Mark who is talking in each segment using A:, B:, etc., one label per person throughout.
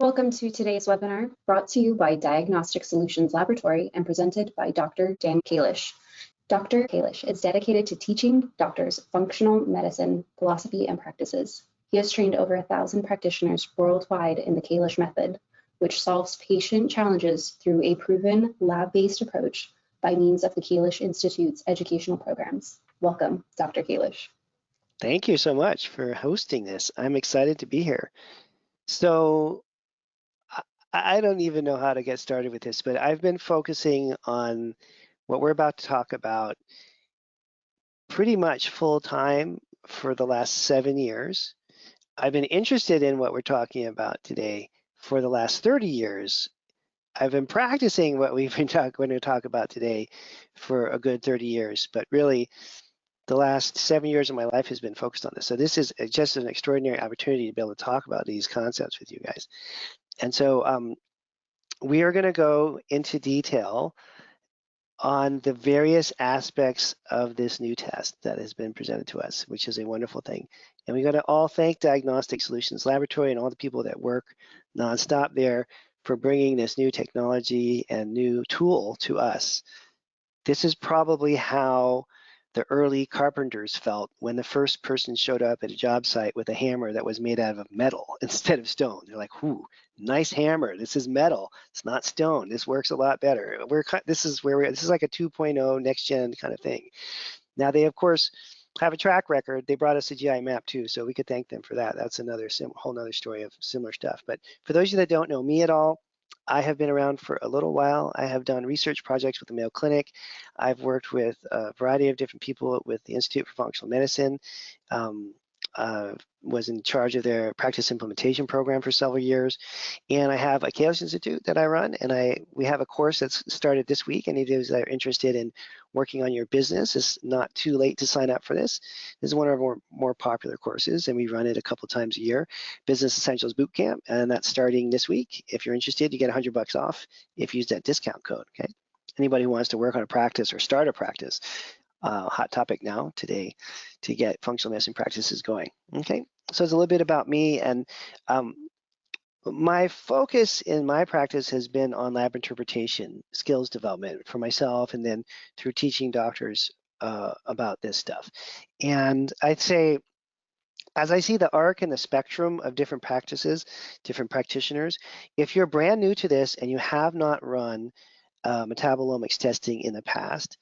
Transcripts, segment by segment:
A: Welcome to today's webinar, brought to you by Diagnostic Solutions Laboratory and presented by Dr. Dan Kalish. Dr. Kalish is dedicated to teaching doctors functional medicine, philosophy, and practices. He has trained over 1,000 practitioners worldwide in the Kalish method, which solves patient challenges through a proven lab-based approach by means of the Kalish Institute's educational programs. Welcome, Dr. Kalish.
B: Thank you so much for hosting this. I'm excited to be here. So I don't even know how to get started with this, but I've been focusing on what we're about to talk about pretty much full time for the last 7 years. I've been interested in what we're talking about today for the last 30 years. I've been practicing what we've been going to talk about today for a good 30 years, but really the last 7 years of my life has been focused on this. So this is just an extraordinary opportunity to be able to talk about these concepts with you guys. And so we are going to go into detail on the various aspects of this new test that has been presented to us, which is a wonderful thing. And we got to all thank Diagnostic Solutions Laboratory and all the people that work nonstop there for bringing this new technology and new tool to us. This is probably how the early carpenters felt when the first person showed up at a job site with a hammer that was made out of metal instead of stone. They're like, "Ooh, nice hammer. This is metal. It's not stone. This works a lot better." This is like a 2.0 next gen kind of thing. Now they of course have a track record. They brought us a GI map too, so we could thank them for that. That's another whole nother story of similar stuff. But for those of you that don't know me at all, I have been around for a little while. I have done research projects with the Mayo Clinic. I've worked with a variety of different people with the Institute for Functional Medicine. Was in charge of their practice implementation program for several years. And I have a Kalish Institute that I run, and we have a course that's started this week. Any of you that are interested in working on your business, it's not too late to sign up for this. This is one of our more popular courses, and we run it a couple times a year, Business Essentials Bootcamp, and that's starting this week. If you're interested, you get $100 off if you use that discount code, okay? Anybody who wants to work on a practice or start a practice, hot topic now today to get functional medicine practices going. Okay, so it's a little bit about me, and my focus in my practice has been on lab interpretation, skills development for myself, and then through teaching doctors about this stuff. And I'd say, as I see the arc and the spectrum of different practices, different practitioners, if you're brand new to this and you have not run metabolomics testing in the past,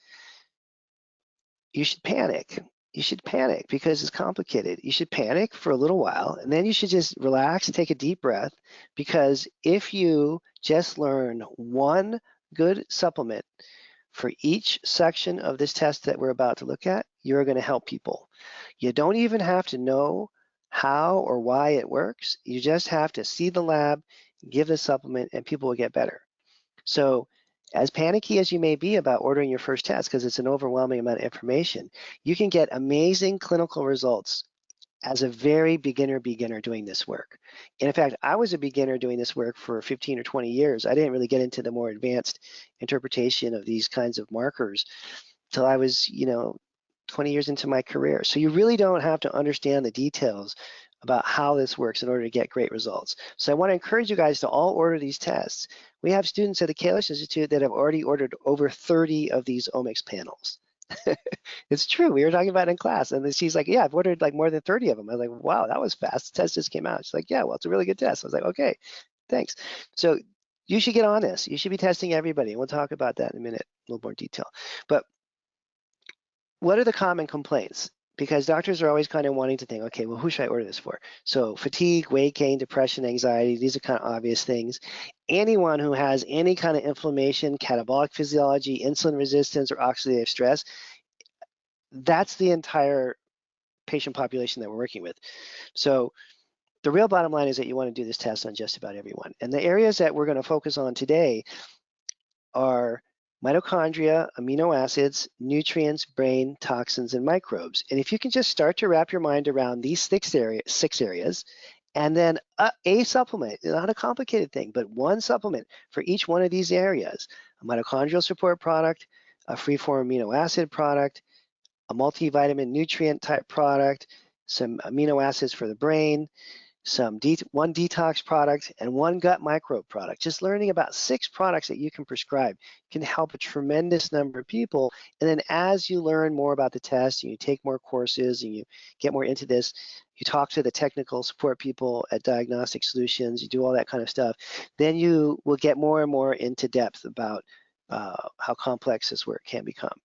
B: you should panic. You should panic because it's complicated. You should panic for a little while, and then you should just relax and take a deep breath, because if you just learn one good supplement for each section of this test that we're about to look at, you're going to help people. You don't even have to know how or why it works. You just have to see the lab, give the supplement, and people will get better. So as panicky as you may be about ordering your first test, because it's an overwhelming amount of information, you can get amazing clinical results as a very beginner doing this work. And in fact, I was a beginner doing this work for 15 or 20 years. I didn't really get into the more advanced interpretation of these kinds of markers till I was, 20 years into my career. So you really don't have to understand the details about how this works in order to get great results. So I want to encourage you guys to all order these tests. We have students at the Kalish Institute that have already ordered over 30 of these Omics panels. It's true, we were talking about it in class, and she's like, yeah, I've ordered like more than 30 of them. I was like, wow, that was fast, the test just came out. She's like, yeah, well, it's a really good test. I was like, okay, thanks. So you should get on this. You should be testing everybody, and we'll talk about that in a minute, a little more detail. But what are the common complaints? Because doctors are always kind of wanting to think, okay, well, who should I order this for? So fatigue, weight gain, depression, anxiety, these are kind of obvious things. Anyone who has any kind of inflammation, catabolic physiology, insulin resistance, or oxidative stress, that's the entire patient population that we're working with. So the real bottom line is that you want to do this test on just about everyone. And the areas that we're going to focus on today are mitochondria, amino acids, nutrients, brain, toxins, and microbes. And if you can just start to wrap your mind around these six areas, and then a supplement, not a complicated thing, but one supplement for each one of these areas, a mitochondrial support product, a free-form amino acid product, a multivitamin nutrient type product, some amino acids for the brain, one detox product, and one gut microbe product. Just learning about 6 products that you can prescribe can help a tremendous number of people. And then as you learn more about the test and you take more courses and you get more into this, you talk to the technical support people at Diagnostic Solutions, you do all that kind of stuff, then you will get more and more into depth about how complex this work can become.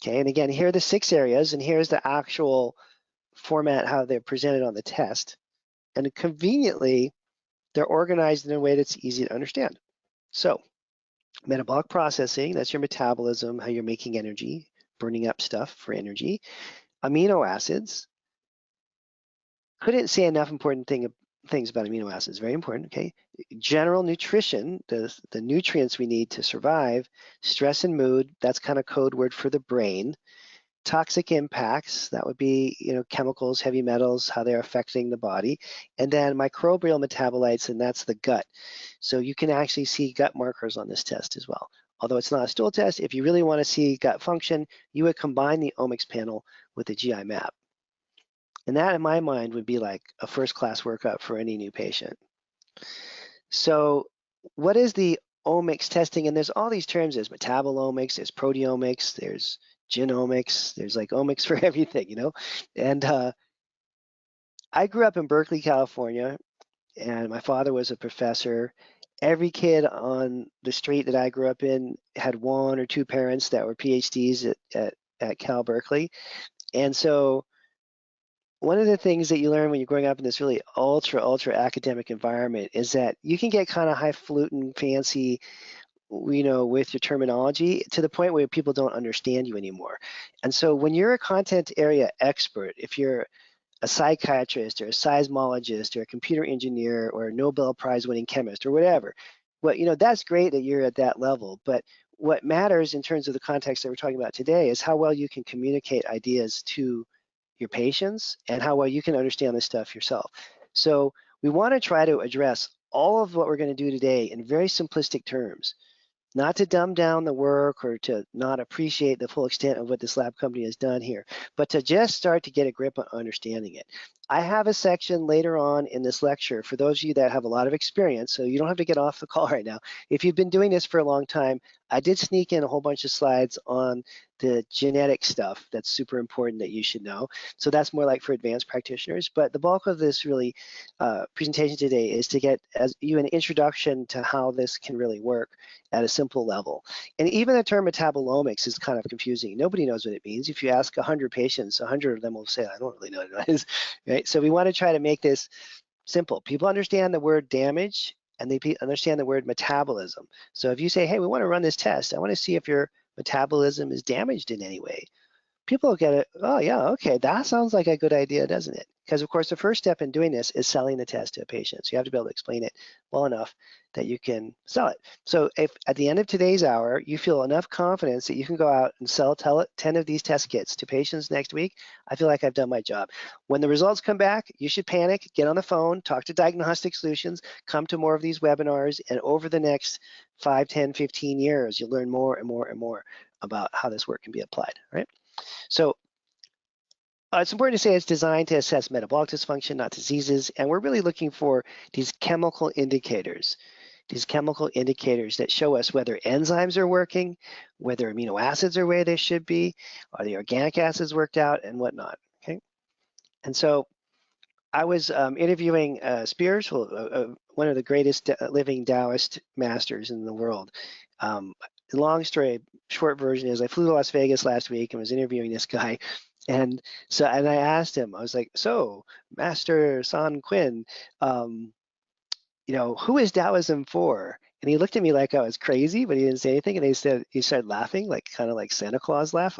B: Okay, and again, here are the 6 areas, and here's the actual format, how they're presented on the test. And conveniently, they're organized in a way that's easy to understand. So, metabolic processing, that's your metabolism, how you're making energy, burning up stuff for energy. Amino acids, couldn't say enough important things about amino acids, very important, okay? General nutrition, the nutrients we need to survive. Stress and mood, that's kind of code word for the brain. Toxic impacts, that would be, chemicals, heavy metals, how they're affecting the body. And then microbial metabolites, and that's the gut. So you can actually see gut markers on this test as well. Although it's not a stool test, if you really want to see gut function, you would combine the Omics panel with the GI map. And that, in my mind, would be like a first-class workup for any new patient. So what is the Omics testing? And there's all these terms. There's metabolomics, there's proteomics, there's genomics, there's like omics for everything, And I grew up in Berkeley, California, and my father was a professor. Every kid on the street that I grew up in had 1 or 2 parents that were PhDs at Cal Berkeley. And so one of the things that you learn when you're growing up in this really ultra academic environment is that you can get kind of highfalutin, fancy, with your terminology to the point where people don't understand you anymore. And so when you're a content area expert, if you're a psychiatrist or a seismologist or a computer engineer or a Nobel Prize winning chemist or whatever, that's great that you're at that level. But what matters in terms of the context that we're talking about today is how well you can communicate ideas to your patients and how well you can understand this stuff yourself. So we want to try to address all of what we're going to do today in very simplistic terms. Not to dumb down the work or to not appreciate the full extent of what this lab company has done here, but to just start to get a grip on understanding it. I have a section later on in this lecture for those of you that have a lot of experience, so you don't have to get off the call right now. If you've been doing this for a long time, I did sneak in a whole bunch of slides on the genetic stuff that's super important that you should know. So that's more like for advanced practitioners, but the bulk of this really presentation today is to get you an introduction to how this can really work at a simple level. And even the term metabolomics is kind of confusing. Nobody knows what it means. If you ask 100 patients, 100 of them will say, I don't really know what it is, right? So we want to try to make this simple. People understand the word damage and they understand the word metabolism. So if you say, hey, we want to run this test, I want to see if your metabolism is damaged in any way. People will get it, oh yeah, okay, that sounds like a good idea, doesn't it? Because of course the first step in doing this is selling the test to a patient. So you have to be able to explain it well enough that you can sell it. So if at the end of today's hour, you feel enough confidence that you can go out and sell 10 of these test kits to patients next week, I feel like I've done my job. When the results come back, you should panic, get on the phone, talk to Diagnostic Solutions, come to more of these webinars, and over the next 5, 10, 15 years, you'll learn more and more and more about how this work can be applied, right? So it's important to say it's designed to assess metabolic dysfunction, not diseases, and we're really looking for these chemical indicators that show us whether enzymes are working, whether amino acids are where they should be, are the organic acids worked out, and whatnot, okay? And so I was interviewing Spears, one of the greatest living Taoist masters in the world. The long story, short version is I flew to Las Vegas last week and was interviewing this guy. And I asked him, I was like, so Master San Quinn, who is Taoism for? And he looked at me like I was crazy, but he didn't say anything. And he started laughing, like kind of like Santa Claus laugh.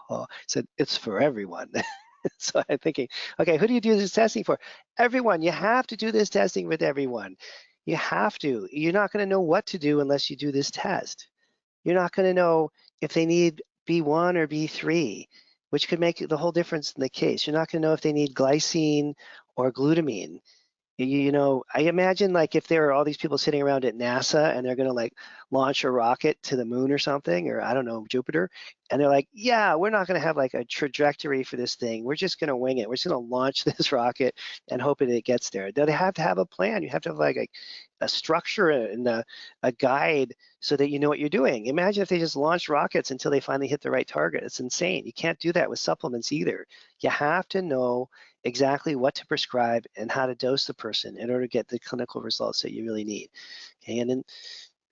B: He said, it's for everyone. So I'm thinking, okay, who do you do this testing for? Everyone. You have to do this testing with everyone. You have to. You're not going to know what to do unless you do this test. You're not going to know if they need B1 or B3, which could make the whole difference in the case. You're not going to know if they need glycine or glutamine. I imagine like if there are all these people sitting around at NASA and they're going to like launch a rocket to the moon or something, or I don't know, Jupiter, and they're like, yeah, we're not going to have like a trajectory for this thing. We're just going to wing it. We're just going to launch this rocket and hope that it gets there. They have to have a plan. You have to have like a structure and a guide so that you know what you're doing. Imagine if they just launched rockets until they finally hit the right target. It's insane. You can't do that with supplements either. You have to know exactly what to prescribe and how to dose the person in order to get the clinical results that you really need. Okay, and then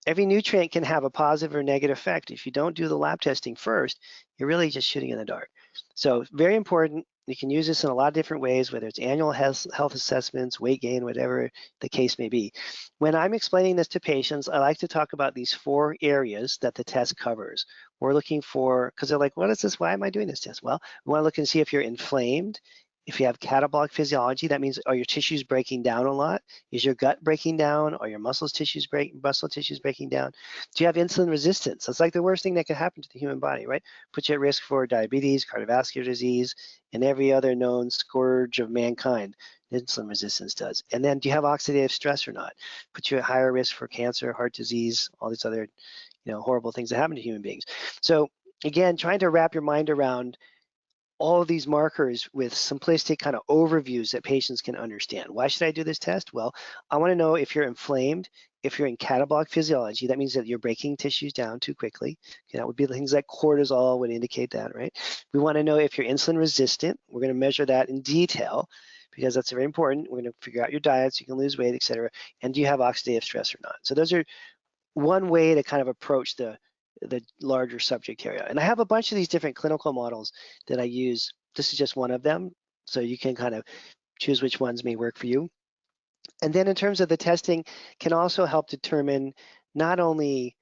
B: every nutrient can have a positive or negative effect. If you don't do the lab testing first, you're really just shooting in the dark. So very important. You can use this in a lot of different ways, whether it's annual health assessments, weight gain, whatever the case may be. When I'm explaining this to patients, I like to talk about these 4 areas that the test covers. We're looking for, because they're like, what is this? Why am I doing this test? Well, we want to look and see if you're inflamed. If you have catabolic physiology, that means are your tissues breaking down a lot? Is your gut breaking down? Are your muscle tissues breaking down? Do you have insulin resistance? That's like the worst thing that could happen to the human body, right? Puts you at risk for diabetes, cardiovascular disease, and every other known scourge of mankind. Insulin resistance does. And then do you have oxidative stress or not? Puts you at higher risk for cancer, heart disease, all these other, horrible things that happen to human beings. So again, trying to wrap your mind around all of these markers with simplistic kind of overviews that patients can understand. Why should I do this test? Well, I want to know if you're inflamed, if you're in catabolic physiology. That means that you're breaking tissues down too quickly. Okay, that would be the things like cortisol would indicate that, right? We want to know if you're insulin resistant. We're going to measure that in detail because that's very important. We're going to figure out your diet so you can lose weight, et cetera. And do you have oxidative stress or not? So those are one way to kind of approach the larger subject area. And I have a bunch of these different clinical models that I use. This is just one of them. So you can kind of choose which ones may work for you. And then in terms of the testing, can also help determine not only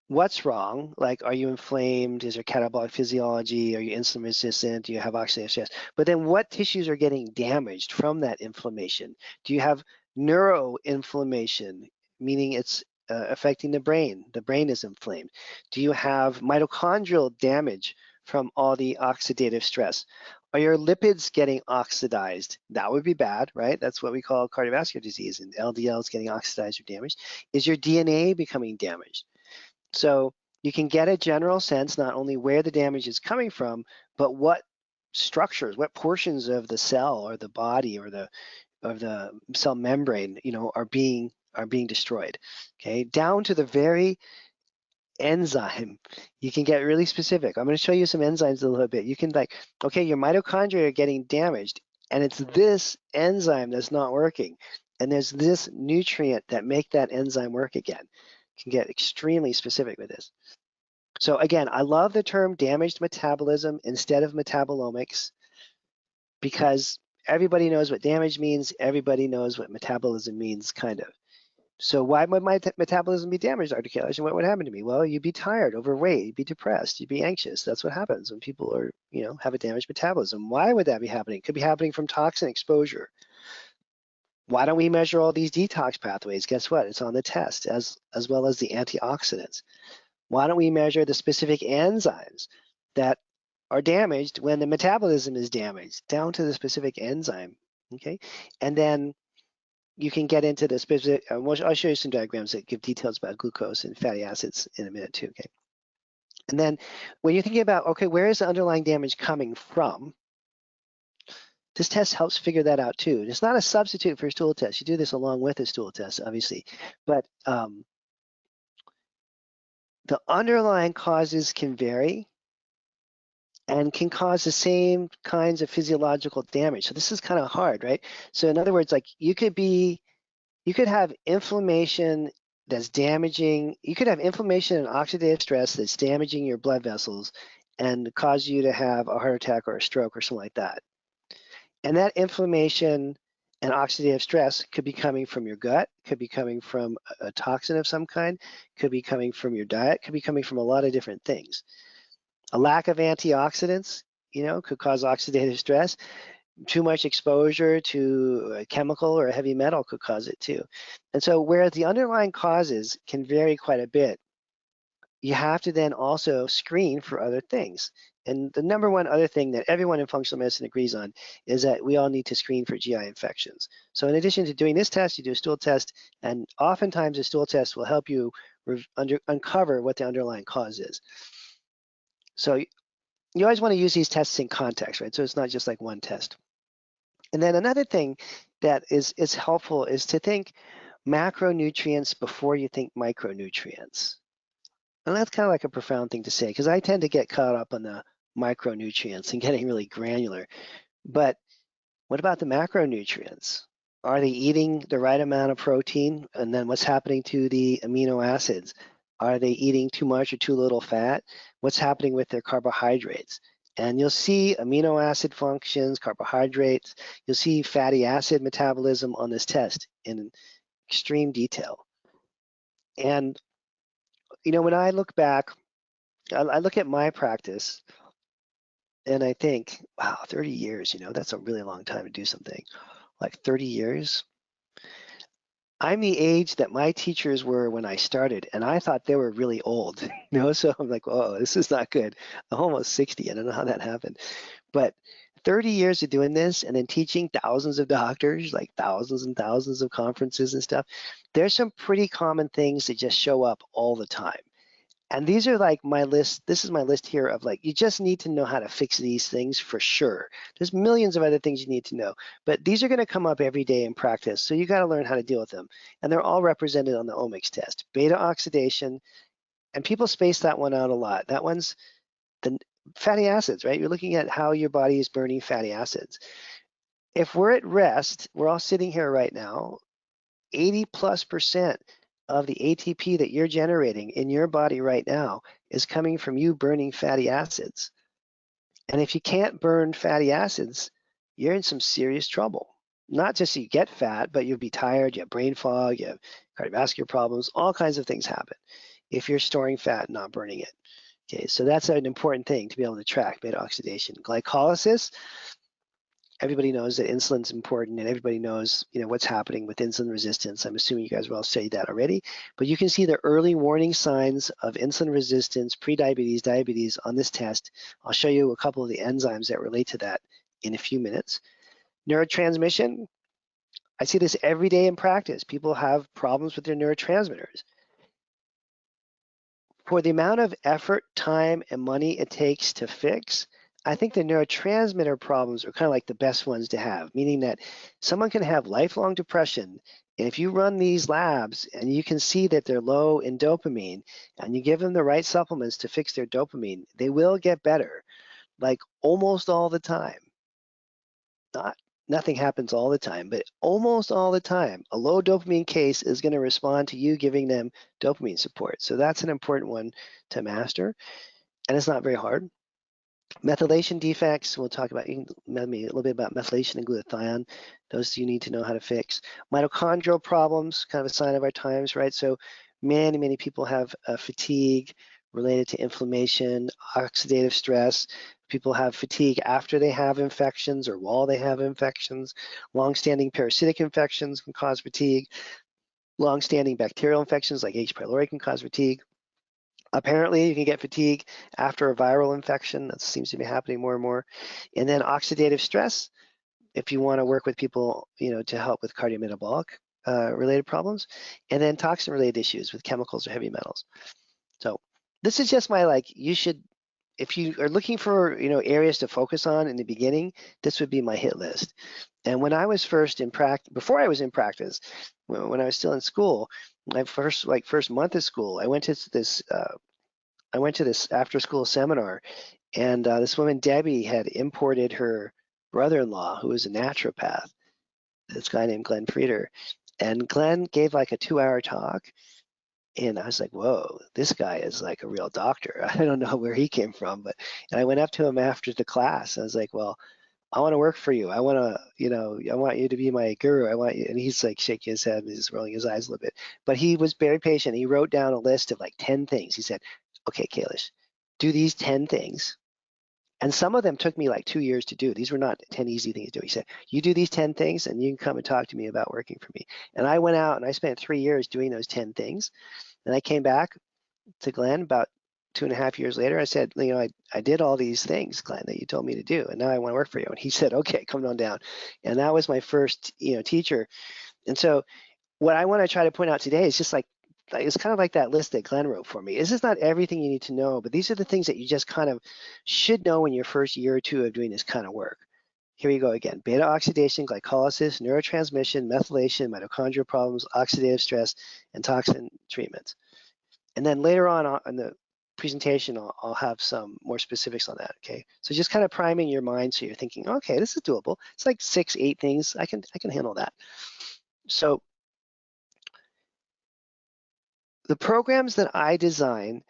B: what's wrong, like are you inflamed, is there catabolic physiology, are you insulin resistant, do you have oxidative stress, but then what tissues are getting damaged from that inflammation? Do you have neuroinflammation, meaning it's affecting the brain is inflamed? Do you have mitochondrial damage from all the oxidative stress? Are your lipids getting oxidized? That would be bad, right? That's what we call cardiovascular disease, and LDL is getting oxidized or damaged. Is your DNA becoming damaged? So you can get a general sense not only where the damage is coming from, but what structures, what portions of the cell or the body or the cell membrane, are being destroyed. Okay, down to the very enzyme. You can get really specific. I'm going to show you some enzymes a little bit. You can okay, your mitochondria are getting damaged, and it's this enzyme that's not working, and there's this nutrient that make that enzyme work again. You can get extremely specific with this. So again, I love the term damaged metabolism instead of metabolomics because everybody knows what damage means. Everybody knows what metabolism means, kind of. So why would my metabolism be damaged, Dr. Kalish? And what would happen to me? Well, you'd be tired, overweight, you'd be depressed, you'd be anxious. That's what happens when people are, have a damaged metabolism. Why would that be happening? It could be happening from toxin exposure. Why don't we measure all these detox pathways? Guess what? It's on the test, as well as the antioxidants. Why don't we measure the specific enzymes that are damaged when the metabolism is damaged, down to the specific enzyme, okay? And then you can get into the specific, I'll show you some diagrams that give details about glucose and fatty acids in a minute too, okay? And then when you're thinking about, okay, where is the underlying damage coming from? This test helps figure that out too. It's not a substitute for a stool test. You do this along with a stool test, obviously. But the underlying causes can vary and can cause the same kinds of physiological damage. So this is kind of hard, right? So in other words, like you could have inflammation that's damaging, you could have inflammation and oxidative stress that's damaging your blood vessels and cause you to have a heart attack or a stroke or something like that. And that inflammation and oxidative stress could be coming from your gut, could be coming from a toxin of some kind, could be coming from your diet, could be coming from a lot of different things. A lack of antioxidants, could cause oxidative stress. Too much exposure to a chemical or a heavy metal could cause it too. And so whereas the underlying causes can vary quite a bit, you have to then also screen for other things. And the number one other thing that everyone in functional medicine agrees on is that we all need to screen for GI infections. So in addition to doing this test, you do a stool test, and oftentimes a stool test will help you uncover what the underlying cause is. So you always want to use these tests in context, right? So it's not just like one test. And then another thing that is helpful is to think macronutrients before you think micronutrients. And that's kind of like a profound thing to say, because I tend to get caught up on the micronutrients and getting really granular. But what about the macronutrients? Are they eating the right amount of protein? And then what's happening to the amino acids? Are they eating too much or too little fat? What's happening with their carbohydrates? And you'll see amino acid functions, carbohydrates. You'll see fatty acid metabolism on this test in extreme detail. And you know, when I look back, I look at my practice and I think, wow, 30 years, you know, that's a really long time to do something. Like 30 years. I'm the age that my teachers were when I started, and I thought they were really old, you know, so I'm like, oh, this is not good. I'm almost 60. I don't know how that happened. But 30 years of doing this and then teaching thousands of doctors, like thousands and thousands of conferences and stuff, there's some pretty common things that just show up all the time. And these are like my list. This is my list here of like, you just need to know how to fix these things for sure. There's millions of other things you need to know, but these are going to come up every day in practice. So you got to learn how to deal with them. And they're all represented on the Omics test. Beta oxidation, and people space that one out a lot. That one's the fatty acids, right? You're looking at how your body is burning fatty acids. If we're at rest, we're all sitting here right now, 80+% of the ATP that you're generating in your body right now is coming from you burning fatty acids. And if you can't burn fatty acids, you're in some serious trouble. Not just so you get fat, but you'll be tired, you have brain fog, you have cardiovascular problems, all kinds of things happen if you're storing fat and not burning it. Okay, so that's an important thing to be able to track beta oxidation. Glycolysis, everybody knows that insulin's important, and everybody knows, you know, what's happening with insulin resistance. I'm assuming you guys have all studied that already, but you can see the early warning signs of insulin resistance, prediabetes, diabetes on this test. I'll show you a couple of the enzymes that relate to that in a few minutes. Neurotransmission, I see this every day in practice. People have problems with their neurotransmitters. For the amount of effort, time, and money it takes to fix, I think the neurotransmitter problems are kind of like the best ones to have, meaning that someone can have lifelong depression, and if you run these labs and you can see that they're low in dopamine, and you give them the right supplements to fix their dopamine, they will get better, like almost all the time. Nothing happens all the time, but almost all the time, a low dopamine case is going to respond to you giving them dopamine support. So that's an important one to master, and it's not very hard. Methylation defects, we'll talk about, you can tell me a little bit about methylation and glutathione. Those you need to know how to fix. Mitochondrial problems, kind of a sign of our times, right? So many people have fatigue related to inflammation, oxidative stress. People have fatigue after they have infections or while they have infections. Long-standing parasitic infections can cause fatigue. Long-standing bacterial infections like H. pylori can cause fatigue. Apparently, you can get fatigue after a viral infection. That seems to be happening more and more. And then oxidative stress, if you want to work with people, you know, to help with cardiometabolic related problems. And then toxin-related issues with chemicals or heavy metals. So this is just my, like, you should, if you are looking for, you know, areas to focus on in the beginning, this would be my hit list. And when I was first in practice, before I was in practice, when I was still in school, my first month of school, I went to this after school seminar, and this woman, Debbie, had imported her brother-in-law, who was a naturopath, this guy named Glenn Frieder. And Glenn gave like a 2-hour talk, and I was like, whoa, this guy is like a real doctor. I don't know where he came from, and I went up to him after the class. I was like, well, I want to work for you. I want to, you know, I want you to be my guru. I want you. And he's like shaking his head and he's rolling his eyes a little bit. But he was very patient. He wrote down a list of like 10 things. He said, okay, Kalish, do these 10 things. And some of them took me like 2 years to do. These were not 10 easy things to do. He said, you do these 10 things and you can come and talk to me about working for me. And I went out and I spent 3 years doing those 10 things. And I came back to Glenn about 2.5 years later. I said, you know, I did all these things, Glenn, that you told me to do, and now I want to work for you. And he said, okay, come on down. And that was my first, you know, teacher. And so what I want to try to point out today is just like, it's kind of like that list that Glenn wrote for me. This is not everything you need to know, but these are the things that you just kind of should know in your first year or two of doing this kind of work. Here we go again. Beta oxidation, glycolysis, neurotransmission, methylation, mitochondrial problems, oxidative stress, and toxin treatments. And then later on in the presentation, I'll have some more specifics on that, okay? So just kind of priming your mind so you're thinking, okay, this is doable. It's like 6, 8 things. I can handle that. So the programs that I design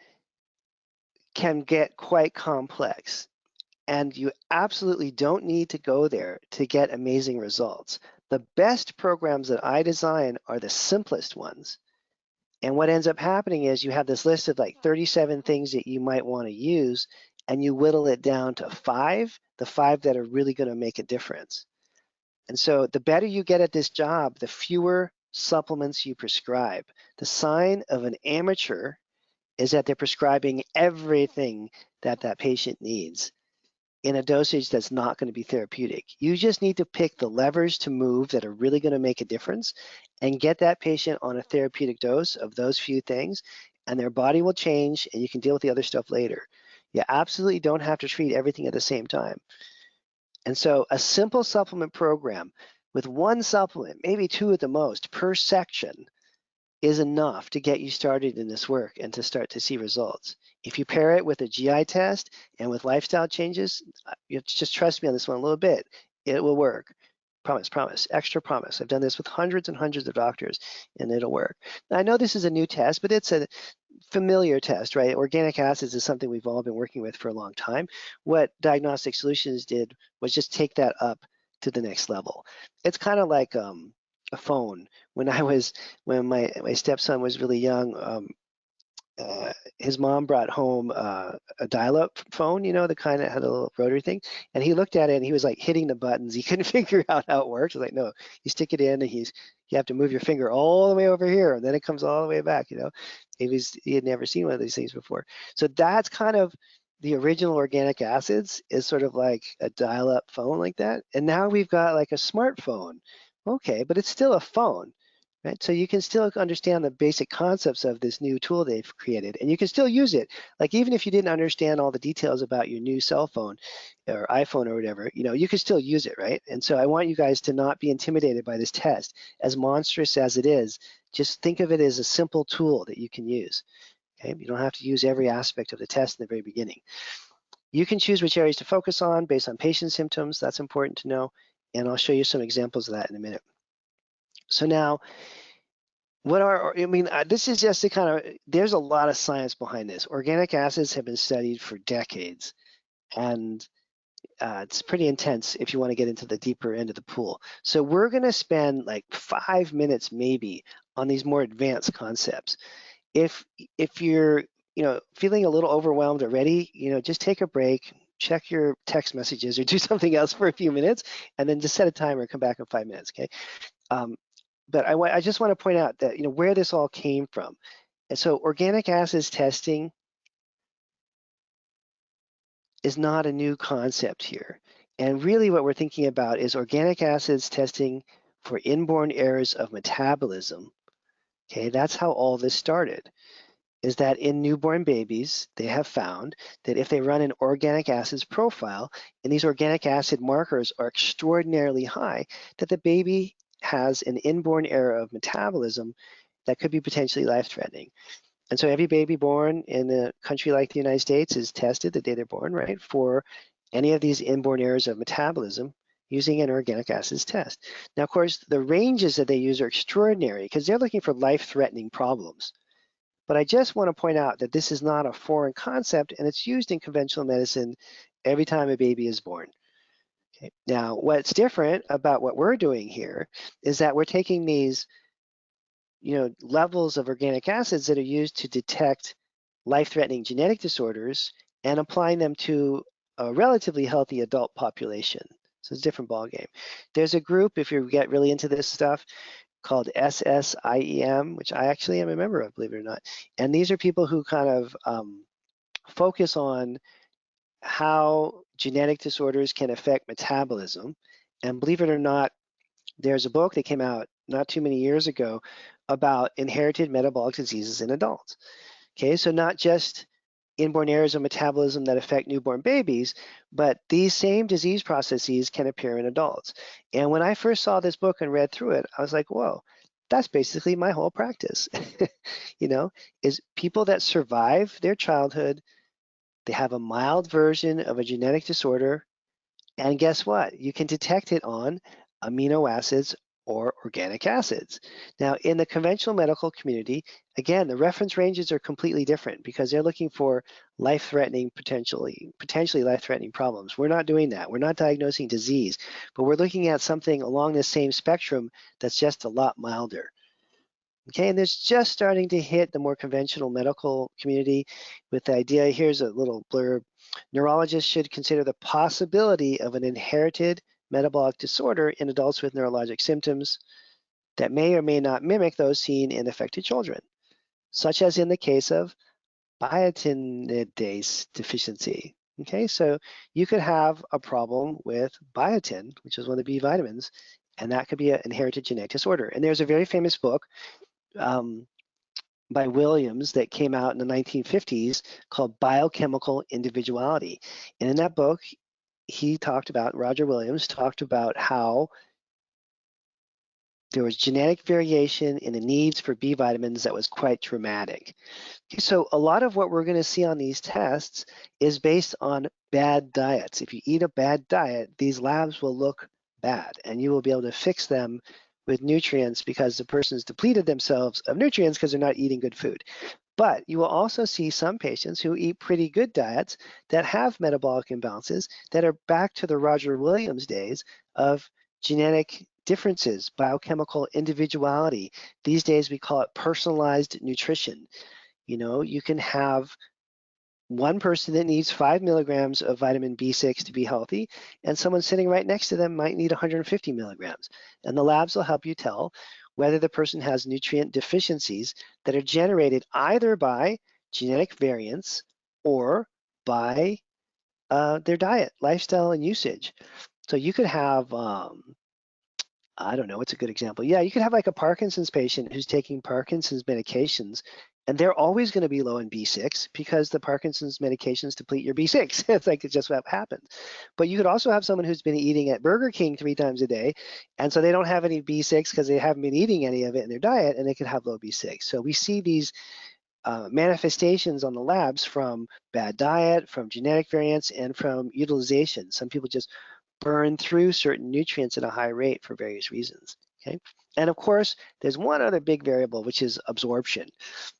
B: can get quite complex, and you absolutely don't need to go there to get amazing results. The best programs that I design are the simplest ones. And what ends up happening is you have this list of like 37 things that you might want to use, and you whittle it down to 5, the 5 that are really going to make a difference. And so the better you get at this job, the fewer supplements you prescribe. The sign of an amateur is that they're prescribing everything that that patient needs in a dosage that's not going to be therapeutic. You just need to pick the levers to move that are really going to make a difference and get that patient on a therapeutic dose of those few things, and their body will change and you can deal with the other stuff later. You absolutely don't have to treat everything at the same time. And so a simple supplement program with 1 supplement, maybe 2 at the most, per section is enough to get you started in this work and to start to see results. If you pair it with a GI test and with lifestyle changes, you just trust me on this one a little bit, it will work. Promise, extra promise. I've done this with hundreds and hundreds of doctors and it'll work. Now, I know this is a new test, but it's a familiar test, right? Organic acids is something we've all been working with for a long time. What Diagnostic Solutions did was just take that up to the next level. It's kind of like a phone. When my stepson was really young, his mom brought home a dial-up phone, you know, the kind that had a little rotary thing, and he looked at it and he was like hitting the buttons. He couldn't figure out how it worked. I was like, no, you stick it in and you have to move your finger all the way over here and then it comes all the way back, you know. He had never seen one of these things before. So that's kind of the original organic acids, is sort of like a dial-up phone like that. And now we've got like a smartphone. Okay, but it's still a phone. Right? So you can still understand the basic concepts of this new tool they've created, and you can still use it. Like even if you didn't understand all the details about your new cell phone or iPhone or whatever, you know, you can still use it, right? And so I want you guys to not be intimidated by this test. As monstrous as it is, just think of it as a simple tool that you can use. Okay, you don't have to use every aspect of the test in the very beginning. You can choose which areas to focus on based on patient symptoms. That's important to know, and I'll show you some examples of that in a minute. So now, this is just to kind of, there's a lot of science behind this. Organic acids have been studied for decades, and it's pretty intense if you want to get into the deeper end of the pool. So we're going to spend like 5 minutes maybe on these more advanced concepts. If you're, you know, feeling a little overwhelmed already, you know, just take a break, check your text messages or do something else for a few minutes, and then just set a timer and come back in 5 minutes, okay? But I just want to point out that, you know, where this all came from. And so organic acids testing is not a new concept here. And really what we're thinking about is organic acids testing for inborn errors of metabolism. Okay, that's how all this started, is that in newborn babies, they have found that if they run an organic acids profile and these organic acid markers are extraordinarily high, that the baby has an inborn error of metabolism that could be potentially life-threatening. And so every baby born in a country like the United States is tested the day they're born, right, for any of these inborn errors of metabolism using an organic acids test. Now, of course, the ranges that they use are extraordinary because they're looking for life-threatening problems. But I just want to point out that this is not a foreign concept, and it's used in conventional medicine every time a baby is born. Okay. Now, what's different about what we're doing here is that we're taking these, you know, levels of organic acids that are used to detect life-threatening genetic disorders and applying them to a relatively healthy adult population. So it's a different ballgame. There's a group, if you get really into this stuff, called SSIEM, which I actually am a member of, believe it or not. And these are people who kind of focus on how genetic disorders can affect metabolism. And believe it or not, there's a book that came out not too many years ago about inherited metabolic diseases in adults. Okay, so not just inborn errors of metabolism that affect newborn babies, but these same disease processes can appear in adults. And when I first saw this book and read through it, I was like, whoa, that's basically my whole practice. You know, is people that survive their childhood, they have a mild version of a genetic disorder, and guess what? You can detect it on amino acids or organic acids. Now, in the conventional medical community, again, the reference ranges are completely different because they're looking for life-threatening, potentially life-threatening problems. We're not doing that. We're not diagnosing disease, but we're looking at something along the same spectrum that's just a lot milder. Okay, and it's just starting to hit the more conventional medical community with the idea, here's a little blurb, neurologists should consider the possibility of an inherited metabolic disorder in adults with neurologic symptoms that may or may not mimic those seen in affected children, such as in the case of biotinidase deficiency. Okay, so you could have a problem with biotin, which is one of the B vitamins, and that could be an inherited genetic disorder. And there's a very famous book by Williams that came out in the 1950s called Biochemical Individuality. And in that book, Roger Williams talked about how there was genetic variation in the needs for B vitamins that was quite dramatic. Okay, so a lot of what we're going to see on these tests is based on bad diets. If you eat a bad diet, these labs will look bad, and you will be able to fix them with nutrients because the person's depleted themselves of nutrients because they're not eating good food. But you will also see some patients who eat pretty good diets that have metabolic imbalances that are back to the Roger Williams days of genetic differences, biochemical individuality. These days we call it personalized nutrition. You know, you can have one person that needs 5 milligrams of vitamin B6 to be healthy, and someone sitting right next to them might need 150 milligrams. And the labs will help you tell whether the person has nutrient deficiencies that are generated either by genetic variants or by their diet, lifestyle, and usage. So you could have, I don't know, what's a good example? Yeah, you could have like a Parkinson's patient who's taking Parkinson's medications, and they're always going to be low in B6 because the Parkinson's medications deplete your B6. It's just what happens. But you could also have someone who's been eating at Burger King 3 times a day, and so they don't have any B6 because they haven't been eating any of it in their diet, and they could have low B6. So we see these manifestations on the labs from bad diet, from genetic variants, and from utilization. Some people just burn through certain nutrients at a high rate for various reasons. Okay, and of course, there's one other big variable, which is absorption.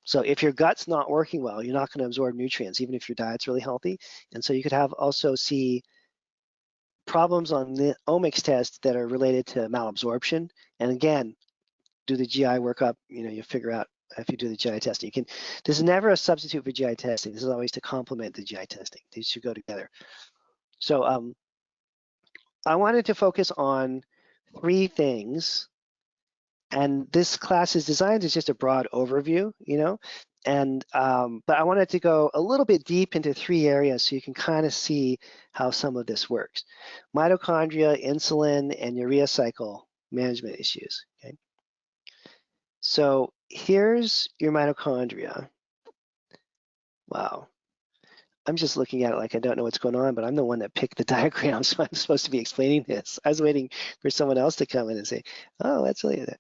B: So if your gut's not working well, you're not going to absorb nutrients, even if your diet's really healthy. And so you could also see problems on the Omics test that are related to malabsorption. And again, do the GI workup. You know, you figure out if you do the GI testing. This is never a substitute for GI testing. This is always to complement the GI testing. These should go together. So I wanted to focus on 3 things, and this class is designed as just a broad overview, you know, and but I wanted to go a little bit deep into 3 areas so you can kind of see how some of this works: mitochondria, insulin, and urea cycle management issues. Okay, so here's your mitochondria. Wow. I'm just looking at it like I don't know what's going on, but I'm the one that picked the diagram, so I'm supposed to be explaining this. I was waiting for someone else to come in and say, oh, that's really that.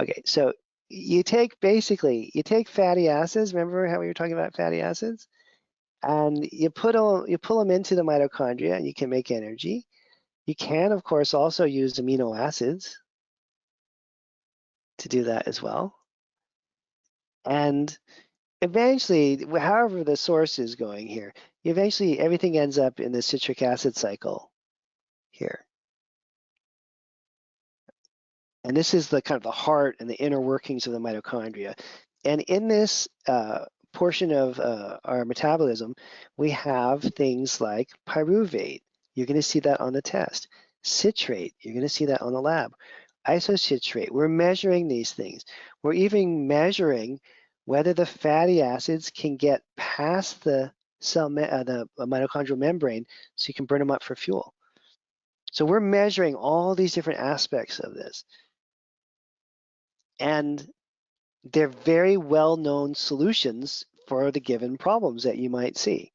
B: Okay, so you take fatty acids. Remember how we were talking about fatty acids? And you pull them into the mitochondria, and you can make energy. You can, of course, also use amino acids to do that as well. And eventually, however the source is going here, eventually everything ends up in the citric acid cycle here. And this is the kind of the heart and the inner workings of the mitochondria. And in this portion of our metabolism, we have things like pyruvate. You're going to see that on the test. Citrate, you're going to see that on the lab. isocitrate. We're measuring these things. We're even measuring whether the fatty acids can get past the the mitochondrial membrane so you can burn them up for fuel. So we're measuring all these different aspects of this. And they're very well-known solutions for the given problems that you might see.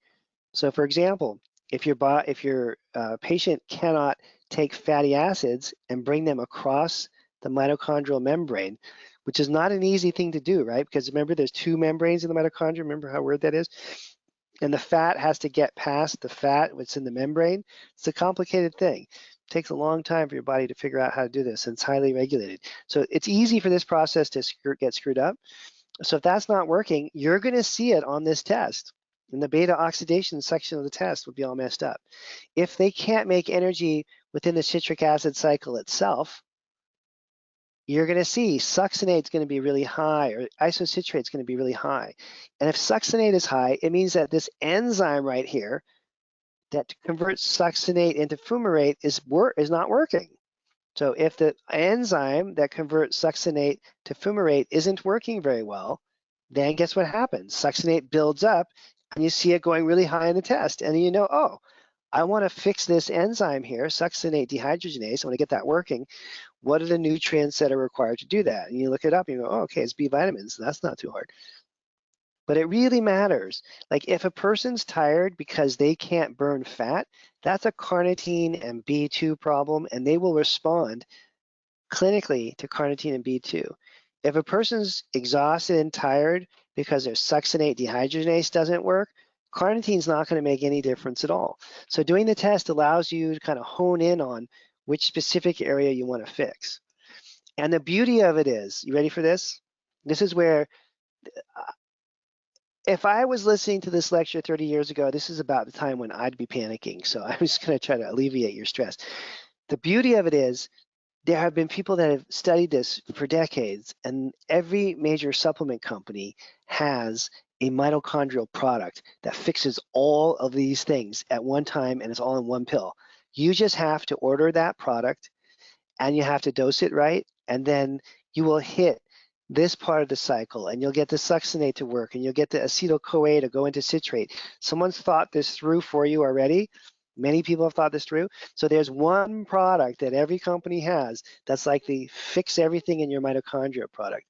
B: So for example, if your patient cannot take fatty acids and bring them across the mitochondrial membrane, which is not an easy thing to do, right? Because remember, there's two membranes in the mitochondria. Remember how weird that is? And the fat has to get past the fat, what's in the membrane. It's a complicated thing. It takes a long time for your body to figure out how to do this, and it's highly regulated. So it's easy for this process to get screwed up. So if that's not working, you're going to see it on this test. And the beta oxidation section of the test would be all messed up. If they can't make energy within the citric acid cycle itself, you're going to see succinate is going to be really high, or isocitrate is going to be really high. And if succinate is high, it means that this enzyme right here that converts succinate into fumarate is not working. So if the enzyme that converts succinate to fumarate isn't working very well, then guess what happens? Succinate builds up, and you see it going really high in the test. And you know, oh, I want to fix this enzyme here, succinate dehydrogenase. I want to get that working. What are the nutrients that are required to do that? And you look it up and you go, oh, okay, it's B vitamins. That's not too hard. But it really matters. Like if a person's tired because they can't burn fat, that's a carnitine and B2 problem, and they will respond clinically to carnitine and B2. If a person's exhausted and tired because their succinate dehydrogenase doesn't work, carnitine's not going to make any difference at all. So doing the test allows you to kind of hone in on which specific area you want to fix. And the beauty of it is, you ready for this? This is where, if I was listening to this lecture 30 years ago, this is about the time when I'd be panicking. So I'm just going to try to alleviate your stress. The beauty of it is, there have been people that have studied this for decades, and every major supplement company has a mitochondrial product that fixes all of these things at one time, and it's all in one pill. You just have to order that product, and you have to dose it right, and then you will hit this part of the cycle, and you'll get the succinate to work, and you'll get the acetyl-CoA to go into citrate. Someone's thought this through for you already. Many people have thought this through. So there's one product that every company has that's like the fix everything in your mitochondria product.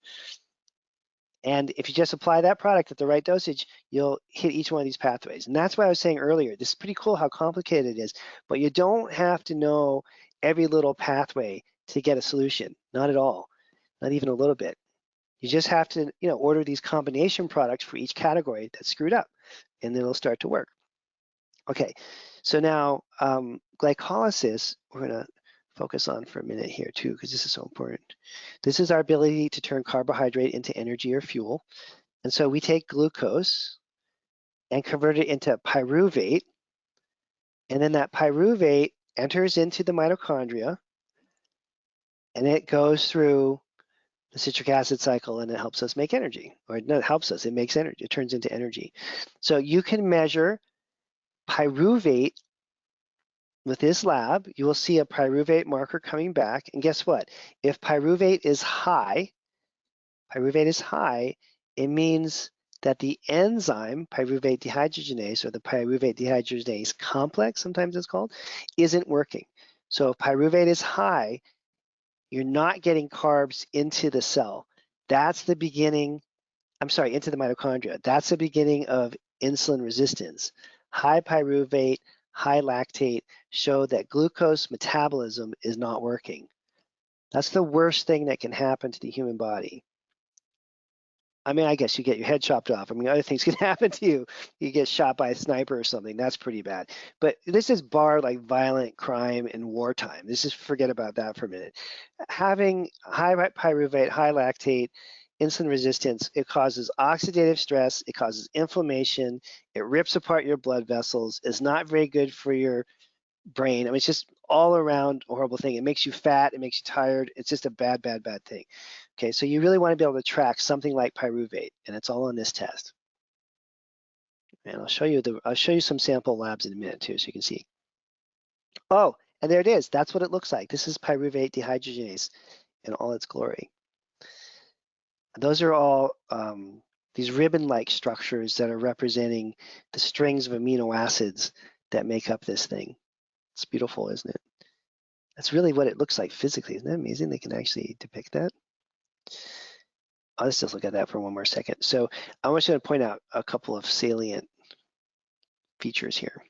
B: And if you just apply that product at the right dosage, you'll hit each one of these pathways. And that's why I was saying earlier, this is pretty cool how complicated it is, but you don't have to know every little pathway to get a solution. Not at all, not even a little bit. You just have to, order these combination products for each category that's screwed up, and then it'll start to work. Okay, so now glycolysis, we're going to focus on for a minute here too, because this is so important. This is our ability to turn carbohydrate into energy or fuel. And so we take glucose and convert it into pyruvate, and then that pyruvate enters into the mitochondria, and it goes through the citric acid cycle, and it helps us make energy. Or no, it helps us, it makes energy, it turns into energy. So you can measure pyruvate with this lab. You will see a pyruvate marker coming back, and guess what? If pyruvate is high, it means that the enzyme, pyruvate dehydrogenase, or the pyruvate dehydrogenase complex, sometimes it's called, isn't working. So if pyruvate is high, you're not getting carbs into the cell. That's the beginning, into the mitochondria. That's the beginning of insulin resistance. High pyruvate, high lactate show that glucose metabolism is not working. That's the worst thing that can happen to the human body. I mean, I guess you get your head chopped off. I mean, other things can happen to you. You get shot by a sniper or something. That's pretty bad. But this is bar like violent crime in wartime. This is, forget about that for a minute. Having high pyruvate, high lactate, insulin resistance, it causes oxidative stress, it causes inflammation, it rips apart your blood vessels, it's not very good for your brain. I mean, it's just all around a horrible thing. It makes you fat, it makes you tired. It's just a bad, bad, bad thing. Okay, so you really want to be able to track something like pyruvate, and it's all on this test. And I'll show you some sample labs in a minute too, so you can see. Oh, and there it is. That's what it looks like. This is pyruvate dehydrogenase. in all its glory. Those are all these ribbon-like structures that are representing the strings of amino acids that make up this thing. It's beautiful, isn't it? That's really what it looks like physically. Isn't that amazing? They can actually depict that. Let's just look at that for one more second. So I want to point out a couple of salient features here.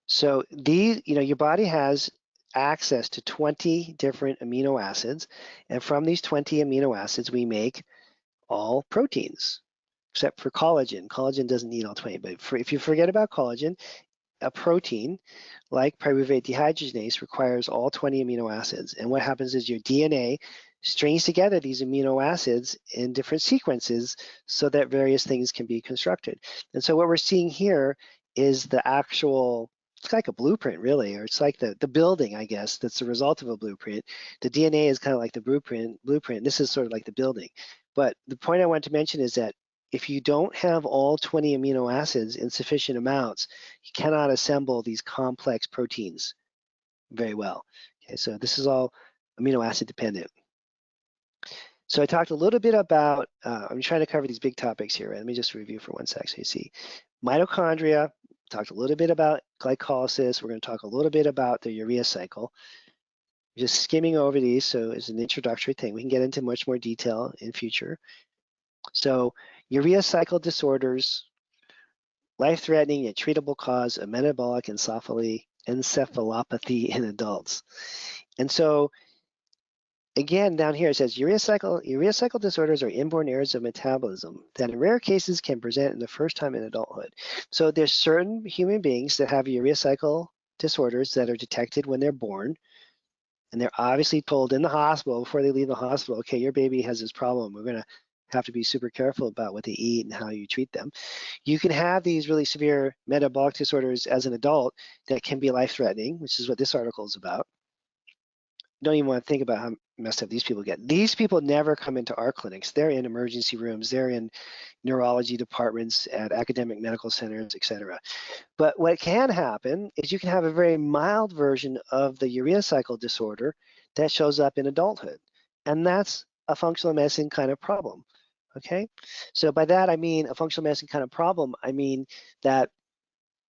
B: So these, your body has access to 20 different amino acids, and from these 20 amino acids, we make all proteins, except for collagen. Collagen doesn't need all 20, but if you forget about collagen, a protein like pyruvate dehydrogenase requires all 20 amino acids. And what happens is your DNA strings together these amino acids in different sequences so that various things can be constructed. And so what we're seeing here is the actual, it's like a blueprint really, or it's like the building, I guess, that's the result of a blueprint. The DNA is kind of like the blueprint. This is sort of like the building. But the point I want to mention is that if you don't have all 20 amino acids in sufficient amounts, you cannot assemble these complex proteins very well. Okay, so this is all amino acid dependent. So I talked a little bit about, I'm trying to cover these big topics here. Right? Let me just review for one sec so you see. Mitochondria, talked a little bit about glycolysis. We're going to talk a little bit about the urea cycle. Just skimming over these, so it's an introductory thing. We can get into much more detail in future. So urea cycle disorders, life-threatening and treatable cause of metabolic encephalopathy in adults. And so again, down here it says urea cycle disorders are inborn errors of metabolism that in rare cases can present in the first time in adulthood. So there's certain human beings that have urea cycle disorders that are detected when they're born, and they're obviously told in the hospital before they leave the hospital, okay, your baby has this problem. We're gonna have to be super careful about what they eat and how you treat them. You can have these really severe metabolic disorders as an adult that can be life-threatening, which is what this article is about. Don't even want to think about how messed up these people get. These people never come into our clinics. They're in emergency rooms. They're in neurology departments at academic medical centers, etc. But what can happen is you can have a very mild version of the urea cycle disorder that shows up in adulthood. And that's a functional medicine kind of problem, okay? So by that, I mean a functional medicine kind of problem. I mean that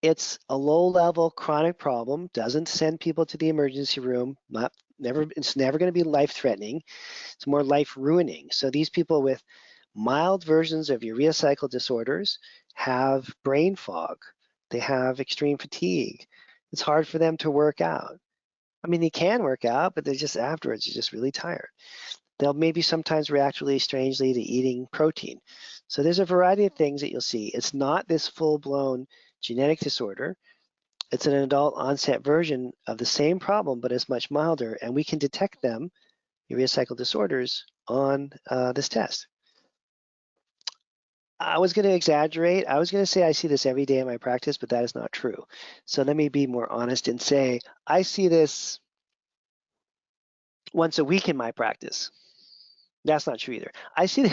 B: it's a low-level chronic problem, doesn't send people to the emergency room, it's never going to be life-threatening. It's more life-ruining. So these people with mild versions of urea cycle disorders have brain fog. They have extreme fatigue. It's hard for them to work out. I mean, they can work out, but they're just afterwards, they're just really tired. They'll maybe sometimes react really strangely to eating protein. So there's a variety of things that you'll see. It's not this full-blown genetic disorder. It's an adult onset version of the same problem, but it's much milder, and we can detect them, urea cycle disorders, on this test. I was going to exaggerate. I was going to say I see this every day in my practice, but that is not true. So let me be more honest and say I see this once a week in my practice. That's not true either. I see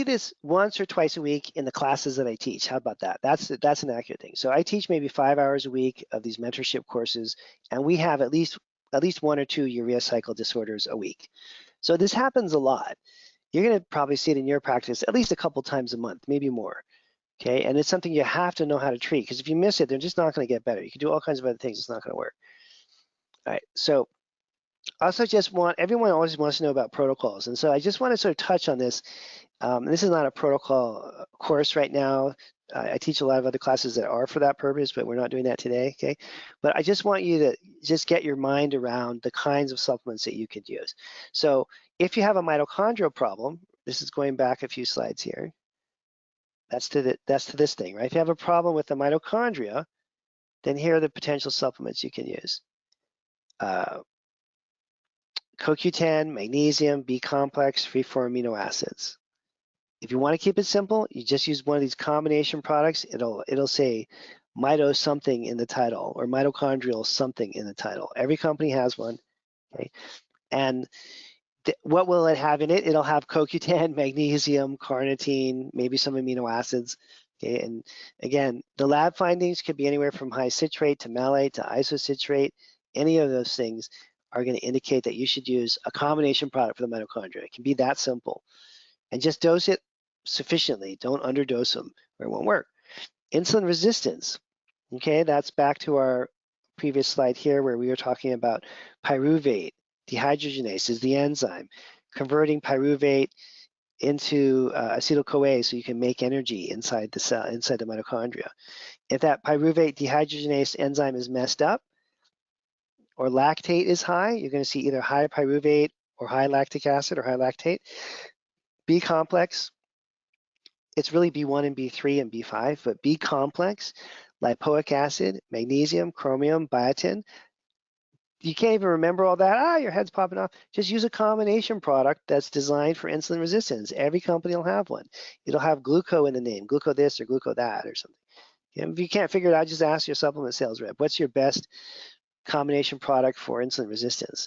B: this once or twice a week in the classes that I teach. How about that? That's an accurate thing. So I teach maybe 5 hours a week of these mentorship courses, and we have at least 1 or 2 urea cycle disorders a week. So this happens a lot. You're going to probably see it in your practice at least a couple times a month, maybe more. Okay, and it's something you have to know how to treat, because if you miss it, they're just not going to get better. You can do all kinds of other things. It's not going to work. All right, so also everyone always wants to know about protocols. And so I just want to sort of touch on this. This is not a protocol course right now. I teach a lot of other classes that are for that purpose, but we're not doing that today, okay? But I just want you to just get your mind around the kinds of supplements that you could use. So if you have a mitochondrial problem, this is going back a few slides here. That's to this thing, right? If you have a problem with the mitochondria, then here are the potential supplements you can use. CoQ10, magnesium, B complex, free-form amino acids. If you want to keep it simple, you just use one of these combination products. It'll say mito something in the title, or mitochondrial something in the title. Every company has one, okay? And what will it have in it? It'll have CoQ10, magnesium, carnitine, maybe some amino acids, okay? And again, the lab findings could be anywhere from high citrate to malate to isocitrate. Any of those things are going to indicate that you should use a combination product for the mitochondria. It can be that simple. And just dose it sufficiently. Don't underdose them or it won't work. Insulin resistance. Okay, that's back to our previous slide here where we were talking about pyruvate. Dehydrogenases is the enzyme, converting pyruvate into acetyl-CoA so you can make energy inside the cell, inside the mitochondria. If that pyruvate dehydrogenase enzyme is messed up or lactate is high, you're going to see either high pyruvate or high lactic acid or high lactate. B complex, it's really B1 and B3 and B5, but B complex, lipoic acid, magnesium, chromium, biotin. You can't even remember all that. Your head's popping off. Just use a combination product that's designed for insulin resistance. Every company will have one. It'll have gluco in the name, gluco this or gluco that or something. If you can't figure it out, just ask your supplement sales rep, what's your best combination product for insulin resistance?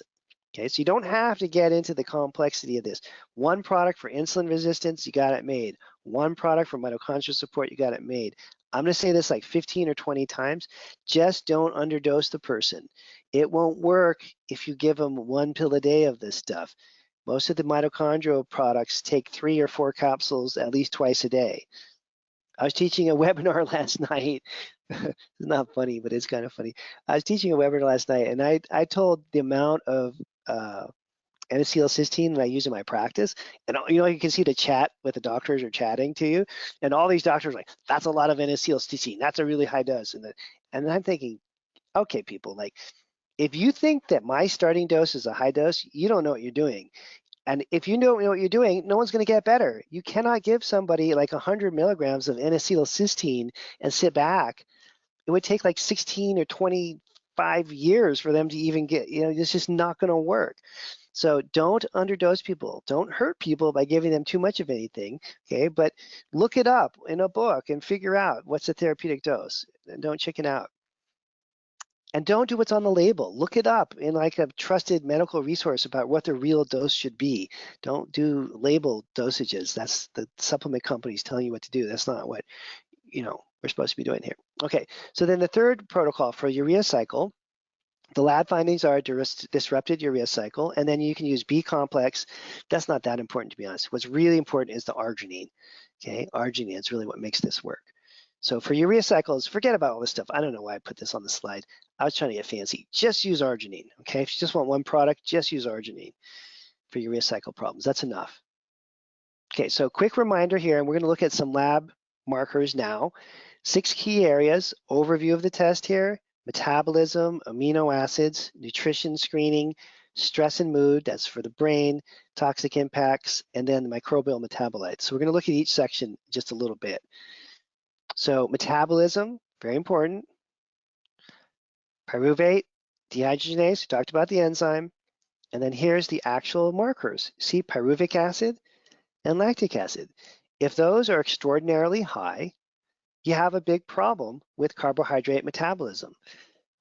B: Okay, so you don't have to get into the complexity of this. One product for insulin resistance, you got it made. One product for mitochondrial support, you got it made. I'm going to say this like 15 or 20 times. Just don't underdose the person. It won't work if you give them 1 pill a day of this stuff. Most of the mitochondrial products take 3 or 4 capsules at least twice a day. I was teaching a webinar last night. It's not funny, but it's kind of funny. I was teaching a webinar last night, and I told the amount of N-acetylcysteine that I use in my practice, and you can see the chat with the doctors are chatting to you, and all these doctors are like, that's a lot of N-acetylcysteine, that's a really high dose, and I'm thinking, okay, people, like, if you think that my starting dose is a high dose, you don't know what you're doing. And if you don't know what you're doing, no one's going to get better. You cannot give somebody like 100 milligrams of N-acetylcysteine and sit back. It would take like 16 or 25 years for them to even get, it's just not going to work. So don't underdose people. Don't hurt people by giving them too much of anything, okay? But look it up in a book and figure out what's the therapeutic dose. And don't chicken out. And don't do what's on the label. Look it up in like a trusted medical resource about what the real dose should be. Don't do label dosages. That's the supplement companies telling you what to do. That's not what we're supposed to be doing here. Okay, so then the third protocol for urea cycle, the lab findings are disrupted urea cycle, and then you can use B complex. That's not that important, to be honest. What's really important is the arginine. Okay, arginine is really what makes this work. So for urea cycles, forget about all this stuff. I don't know why I put this on the slide. I was trying to get fancy. Just use arginine, okay? If you just want one product, just use arginine for urea cycle problems. That's enough. Okay, so quick reminder here, and we're gonna look at some lab markers now. 6 key areas, overview of the test here, metabolism, amino acids, nutrition screening, stress and mood, that's for the brain, toxic impacts, and then the microbial metabolites. So we're gonna look at each section just a little bit. So metabolism, very important. Pyruvate, dehydrogenase, we talked about the enzyme. And then here's the actual markers. See pyruvic acid and lactic acid. If those are extraordinarily high, you have a big problem with carbohydrate metabolism.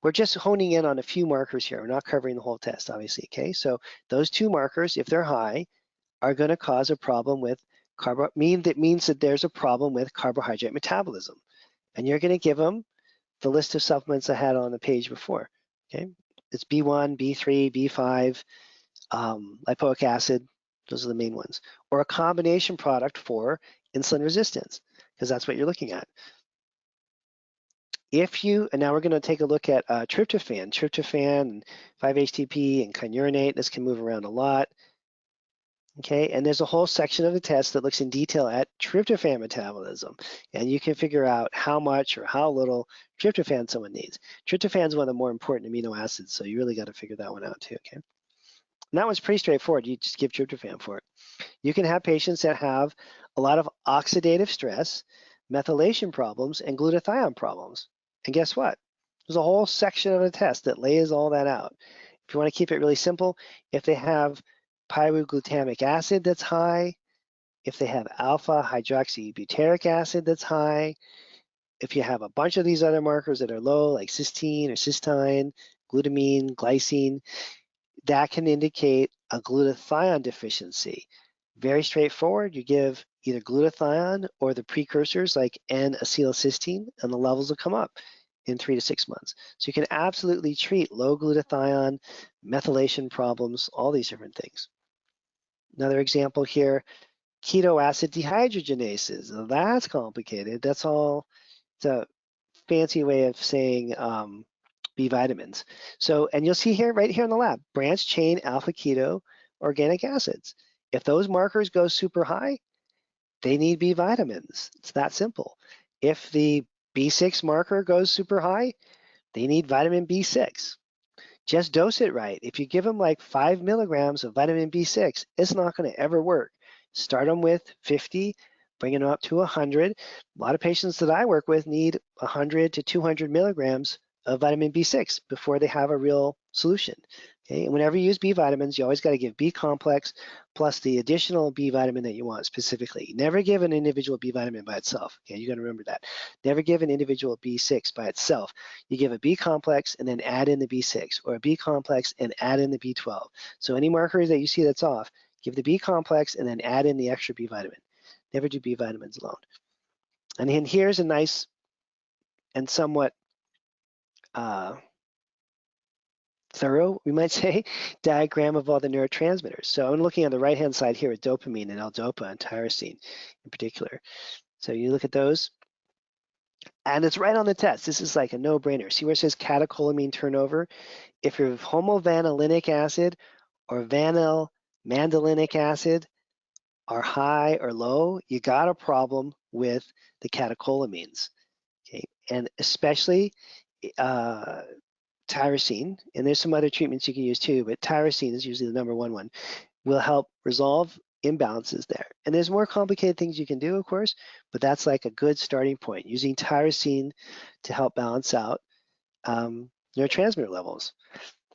B: We're just honing in on a few markers here. We're not covering the whole test, obviously, okay? So those 2 markers, if they're high, are gonna cause a problem with means that there's a problem with carbohydrate metabolism. And you're gonna give them the list of supplements I had on the page before, okay? It's B1, B3, B5, lipoic acid, those are the main ones. Or a combination product for insulin resistance, because that's what you're looking at. And now we're gonna take a look at tryptophan, 5-HTP, and kynurenate. This can move around a lot. Okay, and there's a whole section of the test that looks in detail at tryptophan metabolism, and you can figure out how much or how little tryptophan someone needs. Tryptophan is one of the more important amino acids, so you really got to figure that one out too, okay? And that one's pretty straightforward. You just give tryptophan for it. You can have patients that have a lot of oxidative stress, methylation problems, and glutathione problems. And guess what? There's a whole section of the test that lays all that out. If you want to keep it really simple, if they have pyroglutamic acid that's high, if they have alpha hydroxybutyric acid that's high, if you have a bunch of these other markers that are low, like cysteine or cysteine, glutamine, glycine, that can indicate a glutathione deficiency. Very straightforward. You give either glutathione or the precursors like N-acetylcysteine, and the levels will come up. in 3 to 6 months. So you can absolutely treat low glutathione, methylation problems, all these different things. Another example here, keto acid dehydrogenases. Now that's complicated. That's all, it's a fancy way of saying B vitamins. So, and you'll see here, right here in the lab, branched chain alpha keto organic acids. If those markers go super high, they need B vitamins. It's that simple. If the B6 marker goes super high, they need vitamin B6. Just dose it right. If you give them like 5 milligrams of vitamin B6, it's not going to ever work. Start them with 50, bringing them up to 100. A lot of patients that I work with need 100 to 200 milligrams of vitamin B6 before they have a real solution. Okay, and whenever you use B vitamins, you always got to give B complex plus the additional B vitamin that you want specifically. Never give an individual B vitamin by itself. Okay, you got to remember that. Never give an individual B6 by itself. You give a B complex and then add in the B6, or a B complex and add in the B12. So any markers that you see that's off, give the B complex and then add in the extra B vitamin. Never do B vitamins alone. And then here's a nice and somewhat thorough, we might say, diagram of all the neurotransmitters. So I'm looking on the right-hand side here with dopamine and L-DOPA and tyrosine in particular. So you look at those, and it's right on the test. This is like a no-brainer. See where it says catecholamine turnover? If your homovanillinic acid or vanillmandolinic acid are high or low, you got a problem with the catecholamines. Okay, and especially tyrosine, and there's some other treatments you can use too, but tyrosine is usually the #1 one, will help resolve imbalances there. And there's more complicated things you can do, of course, but that's like a good starting point, using tyrosine to help balance out neurotransmitter levels.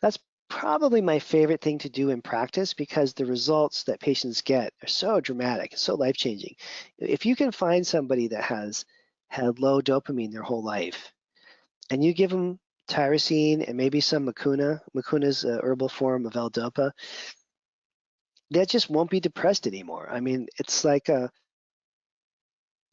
B: That's probably my favorite thing to do in practice because the results that patients get are so dramatic, so life-changing. If you can find somebody that has had low dopamine their whole life, and you give them tyrosine and maybe some mucuna. Mucuna is a herbal form of L-DOPA. That just won't be depressed anymore. I mean, it's like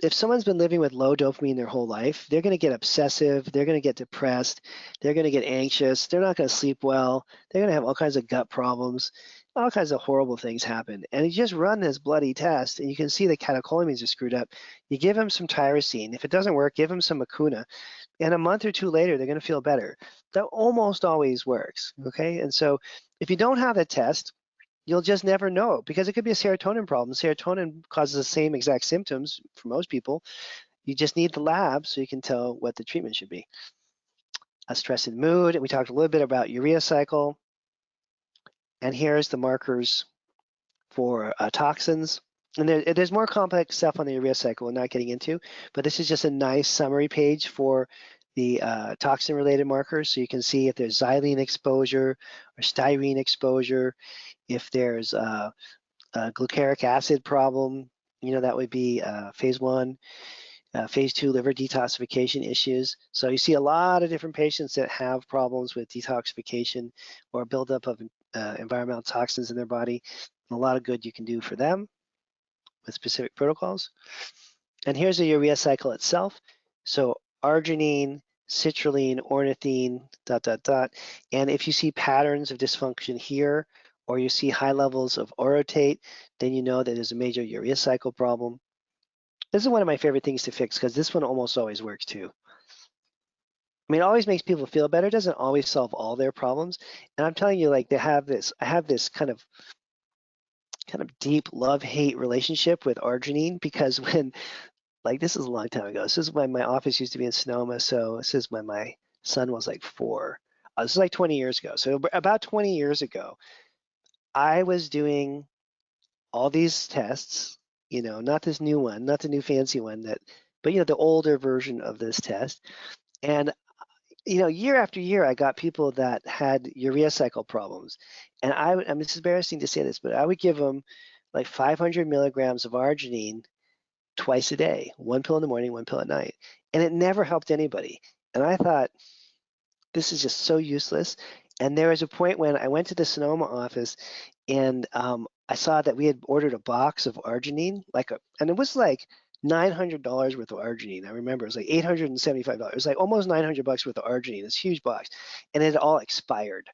B: if someone's been living with low dopamine their whole life, they're going to get obsessive, they're going to get depressed, they're going to get anxious, they're not going to sleep well, they're going to have all kinds of gut problems, all kinds of horrible things happen. And you just run this bloody test and you can see the catecholamines are screwed up. You give them some tyrosine. If it doesn't work, give them some mucuna. And a month or two later, they're going to feel better. That almost always works, okay? And so if you don't have a test, you'll just never know because it could be a serotonin problem. Serotonin causes the same exact symptoms for most people. You just need the lab so you can tell what the treatment should be. Stress and mood, and we talked a little bit about urea cycle. And here's the markers for toxins. And there's more complex stuff on the urea cycle we're not getting into, but this is just a nice summary page for the toxin-related markers. So you can see if there's xylene exposure or styrene exposure, if there's a glucaric acid problem, you know, that would be phase 1, phase 2 liver detoxification issues. So you see a lot of different patients that have problems with detoxification or buildup of environmental toxins in their body. And a lot of good you can do for them with specific protocols. And here's the urea cycle itself. So arginine, citrulline, ornithine, ... And if you see patterns of dysfunction here, or you see high levels of orotate, then you know that there's a major urea cycle problem. This is one of my favorite things to fix because this one almost always works too. I mean, it always makes people feel better. It doesn't always solve all their problems. And I'm telling you, like, I have this kind of deep love-hate relationship with arginine because when, like, this is a long time ago. This is when my office used to be in Sonoma. So this is when my son was like 4. This is like 20 years ago. So about 20 years ago, I was doing all these tests, you know, not this new one, not the new fancy one but, you know, the older version of this test. And, you know, year after year, I got people that had urea cycle problems. And I mean, it's embarrassing to say this, but I would give them like 500 milligrams of arginine twice a day, 1 pill in the morning, 1 pill at night. And it never helped anybody. And I thought, this is just so useless. And there was a point when I went to the Sonoma office and I saw that we had ordered a box of arginine, and it was like $900 worth of arginine. I remember it was like $875. It was like almost 900 bucks worth of arginine, this huge box, and it all expired.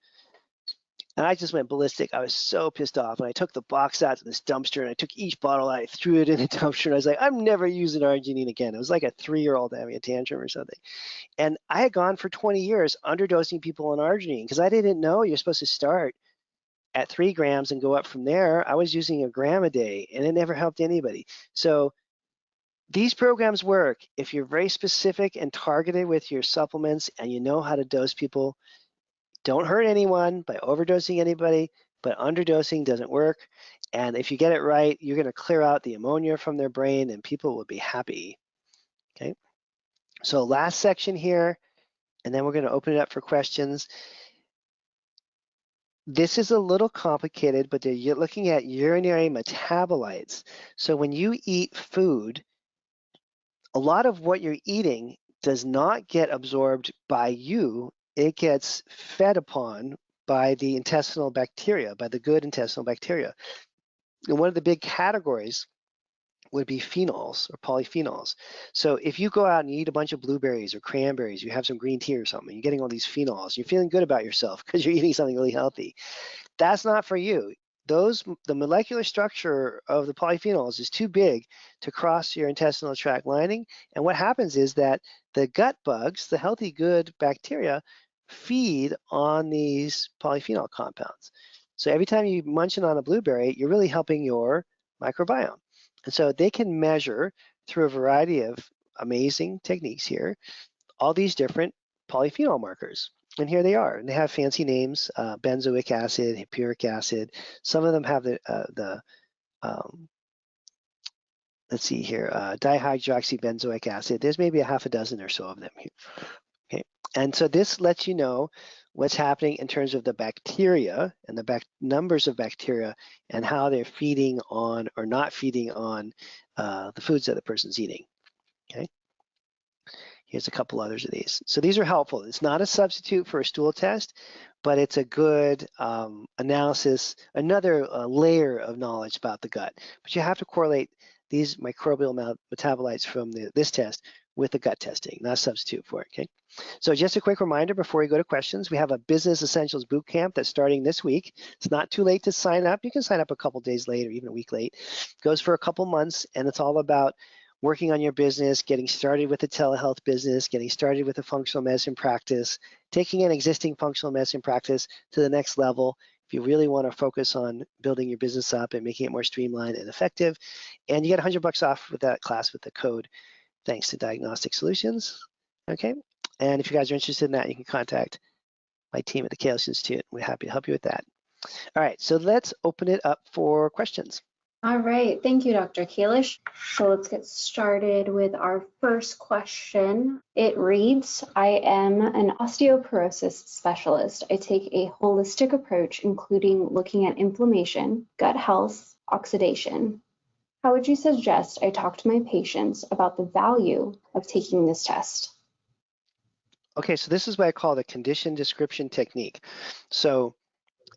B: And I just went ballistic. I was so pissed off. And I took the box out to this dumpster and I took each bottle out, I threw it in the dumpster. And I was like, I'm never using arginine again. It was like a 3-year-old having a tantrum or something. And I had gone for 20 years underdosing people on arginine because I didn't know you're supposed to start at 3 grams and go up from there. I was using a gram a day and it never helped anybody. So these programs work if you're very specific and targeted with your supplements and you know how to dose people. Don't hurt anyone by overdosing anybody, but underdosing doesn't work. And if you get it right, you're going to clear out the ammonia from their brain and people will be happy. Okay. So last section here, and then we're going to open it up for questions. This is a little complicated, but you're looking at urinary metabolites. So when you eat food, a lot of what you're eating does not get absorbed by you. It gets fed upon by the intestinal bacteria, by the good intestinal bacteria. And one of the big categories would be phenols or polyphenols. So if you go out and you eat a bunch of blueberries or cranberries, you have some green tea or something, you're getting all these phenols, you're feeling good about yourself because you're eating something really healthy. That's not for you. The molecular structure of the polyphenols is too big to cross your intestinal tract lining. And what happens is that the gut bugs, the healthy good bacteria, feed on these polyphenol compounds. So every time you munch on a blueberry, you're really helping your microbiome. And so they can measure through a variety of amazing techniques here, all these different polyphenol markers. And here they are, and they have fancy names, benzoic acid, hippuric acid. Some of them have let's see here, dihydroxybenzoic acid. There's maybe a half a dozen or so of them here. Okay, and so this lets you know what's happening in terms of the bacteria and the numbers of bacteria and how they're feeding on or not feeding on the foods that the person's eating. Okay. Here's a couple others of these. So these are helpful. It's not a substitute for a stool test, but it's a good analysis, another layer of knowledge about the gut. But you have to correlate these microbial metabolites from this test with the gut testing, not a substitute for it, okay? So just a quick reminder before we go to questions, we have a Business Essentials Bootcamp that's starting this week. It's not too late to sign up. You can sign up a couple days late or even a week late. It goes for a couple months, and it's all about working on your business, getting started with a telehealth business, getting started with a functional medicine practice, taking an existing functional medicine practice to the next level if you really want to focus on building your business up and making it more streamlined and effective. And you get $100 off with that class with the code, thanks to Diagnostic Solutions. Okay, and if you guys are interested in that, you can contact my team at the Kalish Institute. We're happy to help you with that. All right, so let's open it up for questions.
A: All right, thank you, Dr. Kalish. So let's get started with our first question. It reads, I am an osteoporosis specialist. I take a holistic approach, including looking at inflammation, gut health, oxidation. How would you suggest I talk to my patients about the value of taking this test?
B: Okay, so this is what I call the condition description technique. So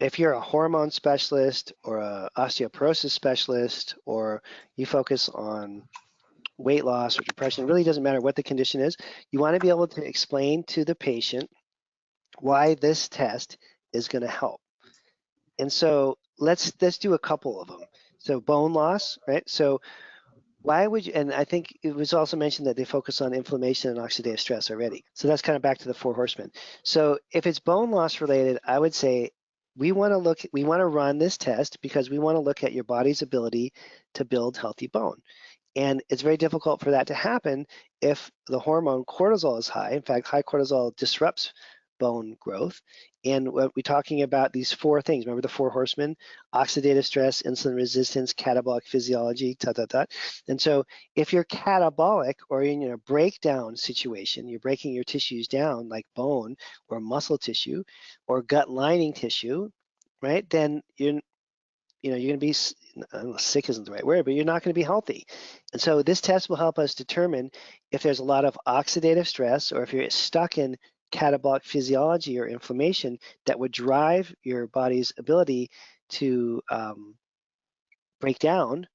B: if you're a hormone specialist or an osteoporosis specialist, or you focus on weight loss or depression, it really doesn't matter what the condition is. You want to be able to explain to the patient why this test is going to help. And so let's do a couple of them. So bone loss, right? So why would you, and I think it was also mentioned that they focus on inflammation and oxidative stress already. So that's kind of back to the 4 horsemen. So if it's bone loss related, I would say we want to run this test because we want to look at your body's ability to build healthy bone. And it's very difficult for that to happen if the hormone cortisol is high. In fact, high cortisol disrupts bone growth. And what we're talking about, these 4 things, remember the 4 horsemen: oxidative stress, insulin resistance, catabolic physiology, And so if you're catabolic or in a breakdown situation, you're breaking your tissues down like bone or muscle tissue or gut lining tissue, right? Then you're going to be, I don't know, sick isn't the right word, but you're not going to be healthy. And so this test will help us determine if there's a lot of oxidative stress or if you're stuck in catabolic physiology or inflammation that would drive your body's ability to break down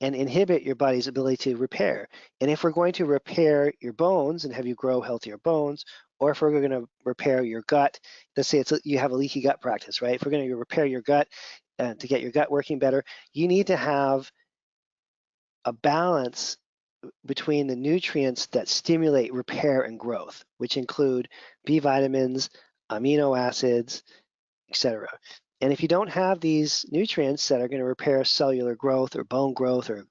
B: and inhibit your body's ability to repair. And if we're going to repair your bones and have you grow healthier bones, or if we're going to repair your gut, let's say you have a leaky gut practice, right? If we're going to repair your gut to get your gut working better, you need to have a balance between the nutrients that stimulate repair and growth, which include B vitamins, amino acids, etc. And if you don't have these nutrients that are going to repair cellular growth or bone growth or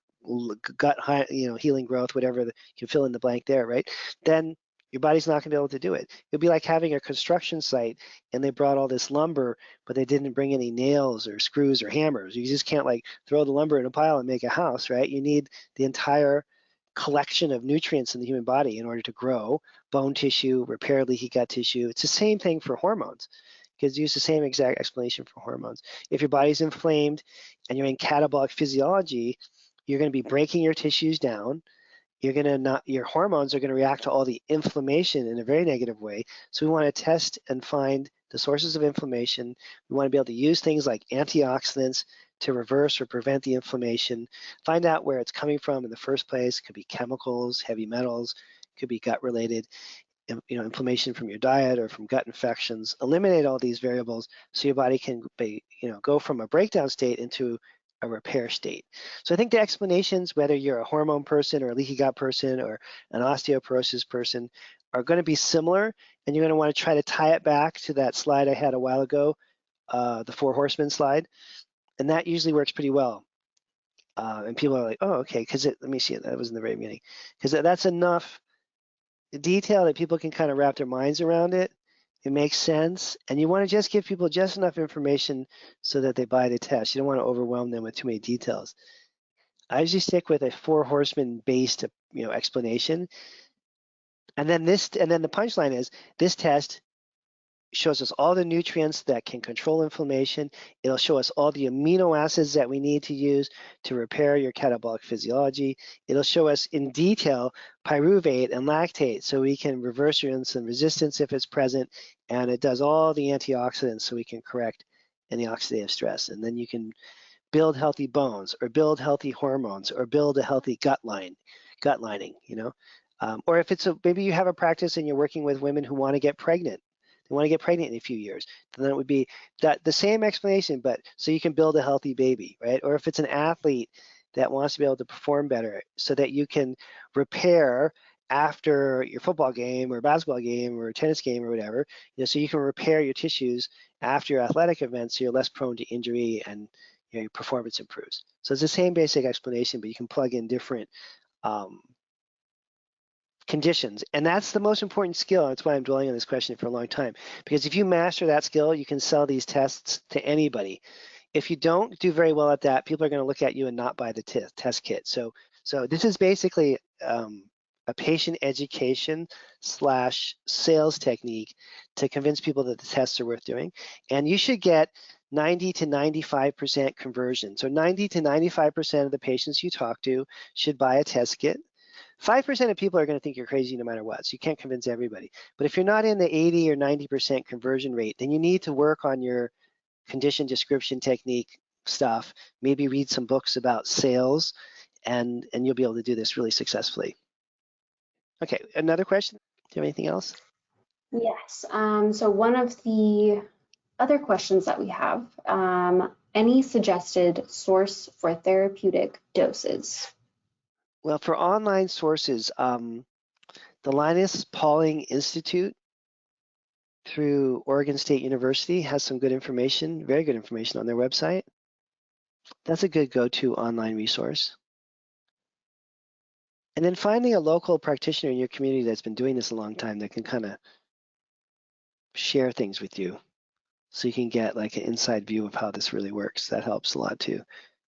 B: gut, healing growth, whatever you can fill in the blank there, right? Then your body's not going to be able to do it. It'd be like having a construction site and they brought all this lumber, but they didn't bring any nails or screws or hammers. You just can't like throw the lumber in a pile and make a house, right? You need the entire collection of nutrients in the human body in order to grow bone tissue, repair leaky gut tissue. It's the same thing for hormones. You could use the same exact explanation for hormones. If your body's inflamed and you're in catabolic physiology, you're going to be breaking your tissues down. Your hormones are going to react to all the inflammation in a very negative way. So we want to test and find the sources of inflammation. We want to be able to use things like antioxidants to reverse or prevent the inflammation, find out where it's coming from in the first place. It could be chemicals, heavy metals, it could be gut related, inflammation from your diet or from gut infections. Eliminate all these variables so your body can go from a breakdown state into a repair state. So I think the explanations, whether you're a hormone person or a leaky gut person or an osteoporosis person, are going to be similar, and you're going to want to try to tie it back to that slide I had a while ago, the 4 horsemen slide, and that usually works pretty well. And people are like, oh, okay, because let me see, that was in the very beginning, because that's enough detail that people can kind of wrap their minds around it. It makes sense, and you want to just give people just enough information so that they buy the test. You don't want to overwhelm them with too many details. I usually stick with a 4 horsemen based, explanation, and then the punchline is this test shows us all the nutrients that can control inflammation. It'll show us all the amino acids that we need to use to repair your catabolic physiology. It'll show us in detail pyruvate and lactate so we can reverse your insulin resistance if it's present, and it does all the antioxidants so we can correct any oxidative stress. And then you can build healthy bones or build healthy hormones or build a healthy gut lining, or if maybe you have a practice and you're working with women who want to get pregnant. They want to get pregnant in a few years, then it would be the same explanation, but so you can build a healthy baby, right? Or if it's an athlete that wants to be able to perform better so that you can repair after your football game or basketball game or tennis game or whatever, so you can repair your tissues after your athletic events so you're less prone to injury and your performance improves. So it's the same basic explanation, but you can plug in different conditions. And that's the most important skill. That's why I'm dwelling on this question for a long time. Because if you master that skill, you can sell these tests to anybody. If you don't do very well at that, people are going to look at you and not buy the test kit. So this is basically a patient education / sales technique to convince people that the tests are worth doing. And you should get 90 to 95% conversion. So 90 to 95% of the patients you talk to should buy a test kit. 5% of people are going to think you're crazy no matter what, so you can't convince everybody. But if you're not in the 80 or 90% conversion rate, then you need to work on your condition description technique stuff, maybe read some books about sales, and you'll be able to do this really successfully. Okay, another question? Do you have anything else?
A: Yes, so one of the other questions that we have, any suggested source for therapeutic doses?
B: Well, for online sources, the Linus Pauling Institute through Oregon State University has some good information, very good information on their website. That's a good go-to online resource. And then finding a local practitioner in your community that's been doing this a long time that can kind of share things with you so you can get like an inside view of how this really works. That helps a lot too.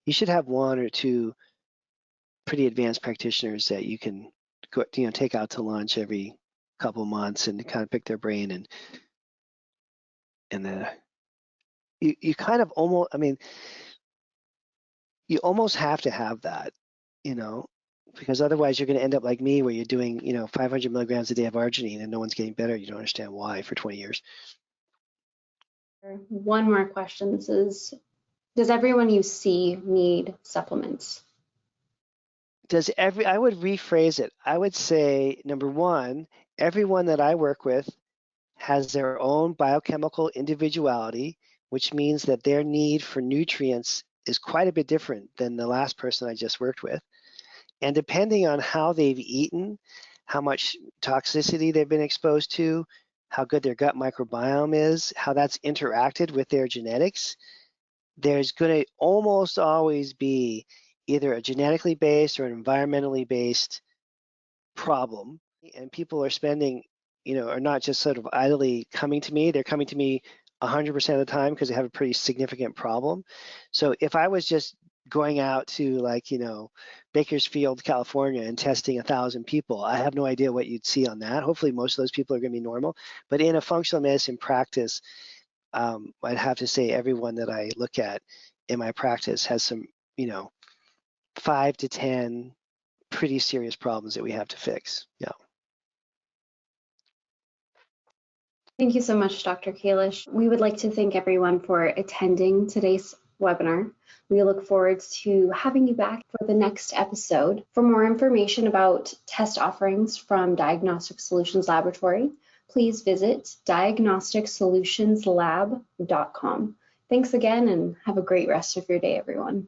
B: You should have 1 or 2 pretty advanced practitioners that you can go, take out to lunch every couple months and kind of pick their brain and you kind of almost, you almost have to have that, because otherwise you're going to end up like me where you're doing, 500 milligrams a day of arginine and no one's getting better. You don't understand why for 20 years.
A: One more question. This is, does everyone you see need supplements?
B: I would rephrase it. I would say, number one, everyone that I work with has their own biochemical individuality, which means that their need for nutrients is quite a bit different than the last person I just worked with. And depending on how they've eaten, how much toxicity they've been exposed to, how good their gut microbiome is, how that's interacted with their genetics, there's going to almost always be either a genetically based or an environmentally based problem. And people are spending, are not just sort of idly coming to me, they're coming to me 100% of the time because they have a pretty significant problem. So if I was just going out to Bakersfield, California and testing 1,000 people, I have no idea what you'd see on that. Hopefully most of those people are going to be normal. But in a functional medicine practice, I'd have to say everyone that I look at in my practice has some, 5 to 10 pretty serious problems that we have to fix. Yeah.
A: Thank you so much, Dr. Kalish. We would like to thank everyone for attending today's webinar. We look forward to having you back for the next episode. For more information about test offerings from Diagnostic Solutions Laboratory, please visit diagnosticsolutionsLab.com. Thanks again and have a great rest of your day, everyone.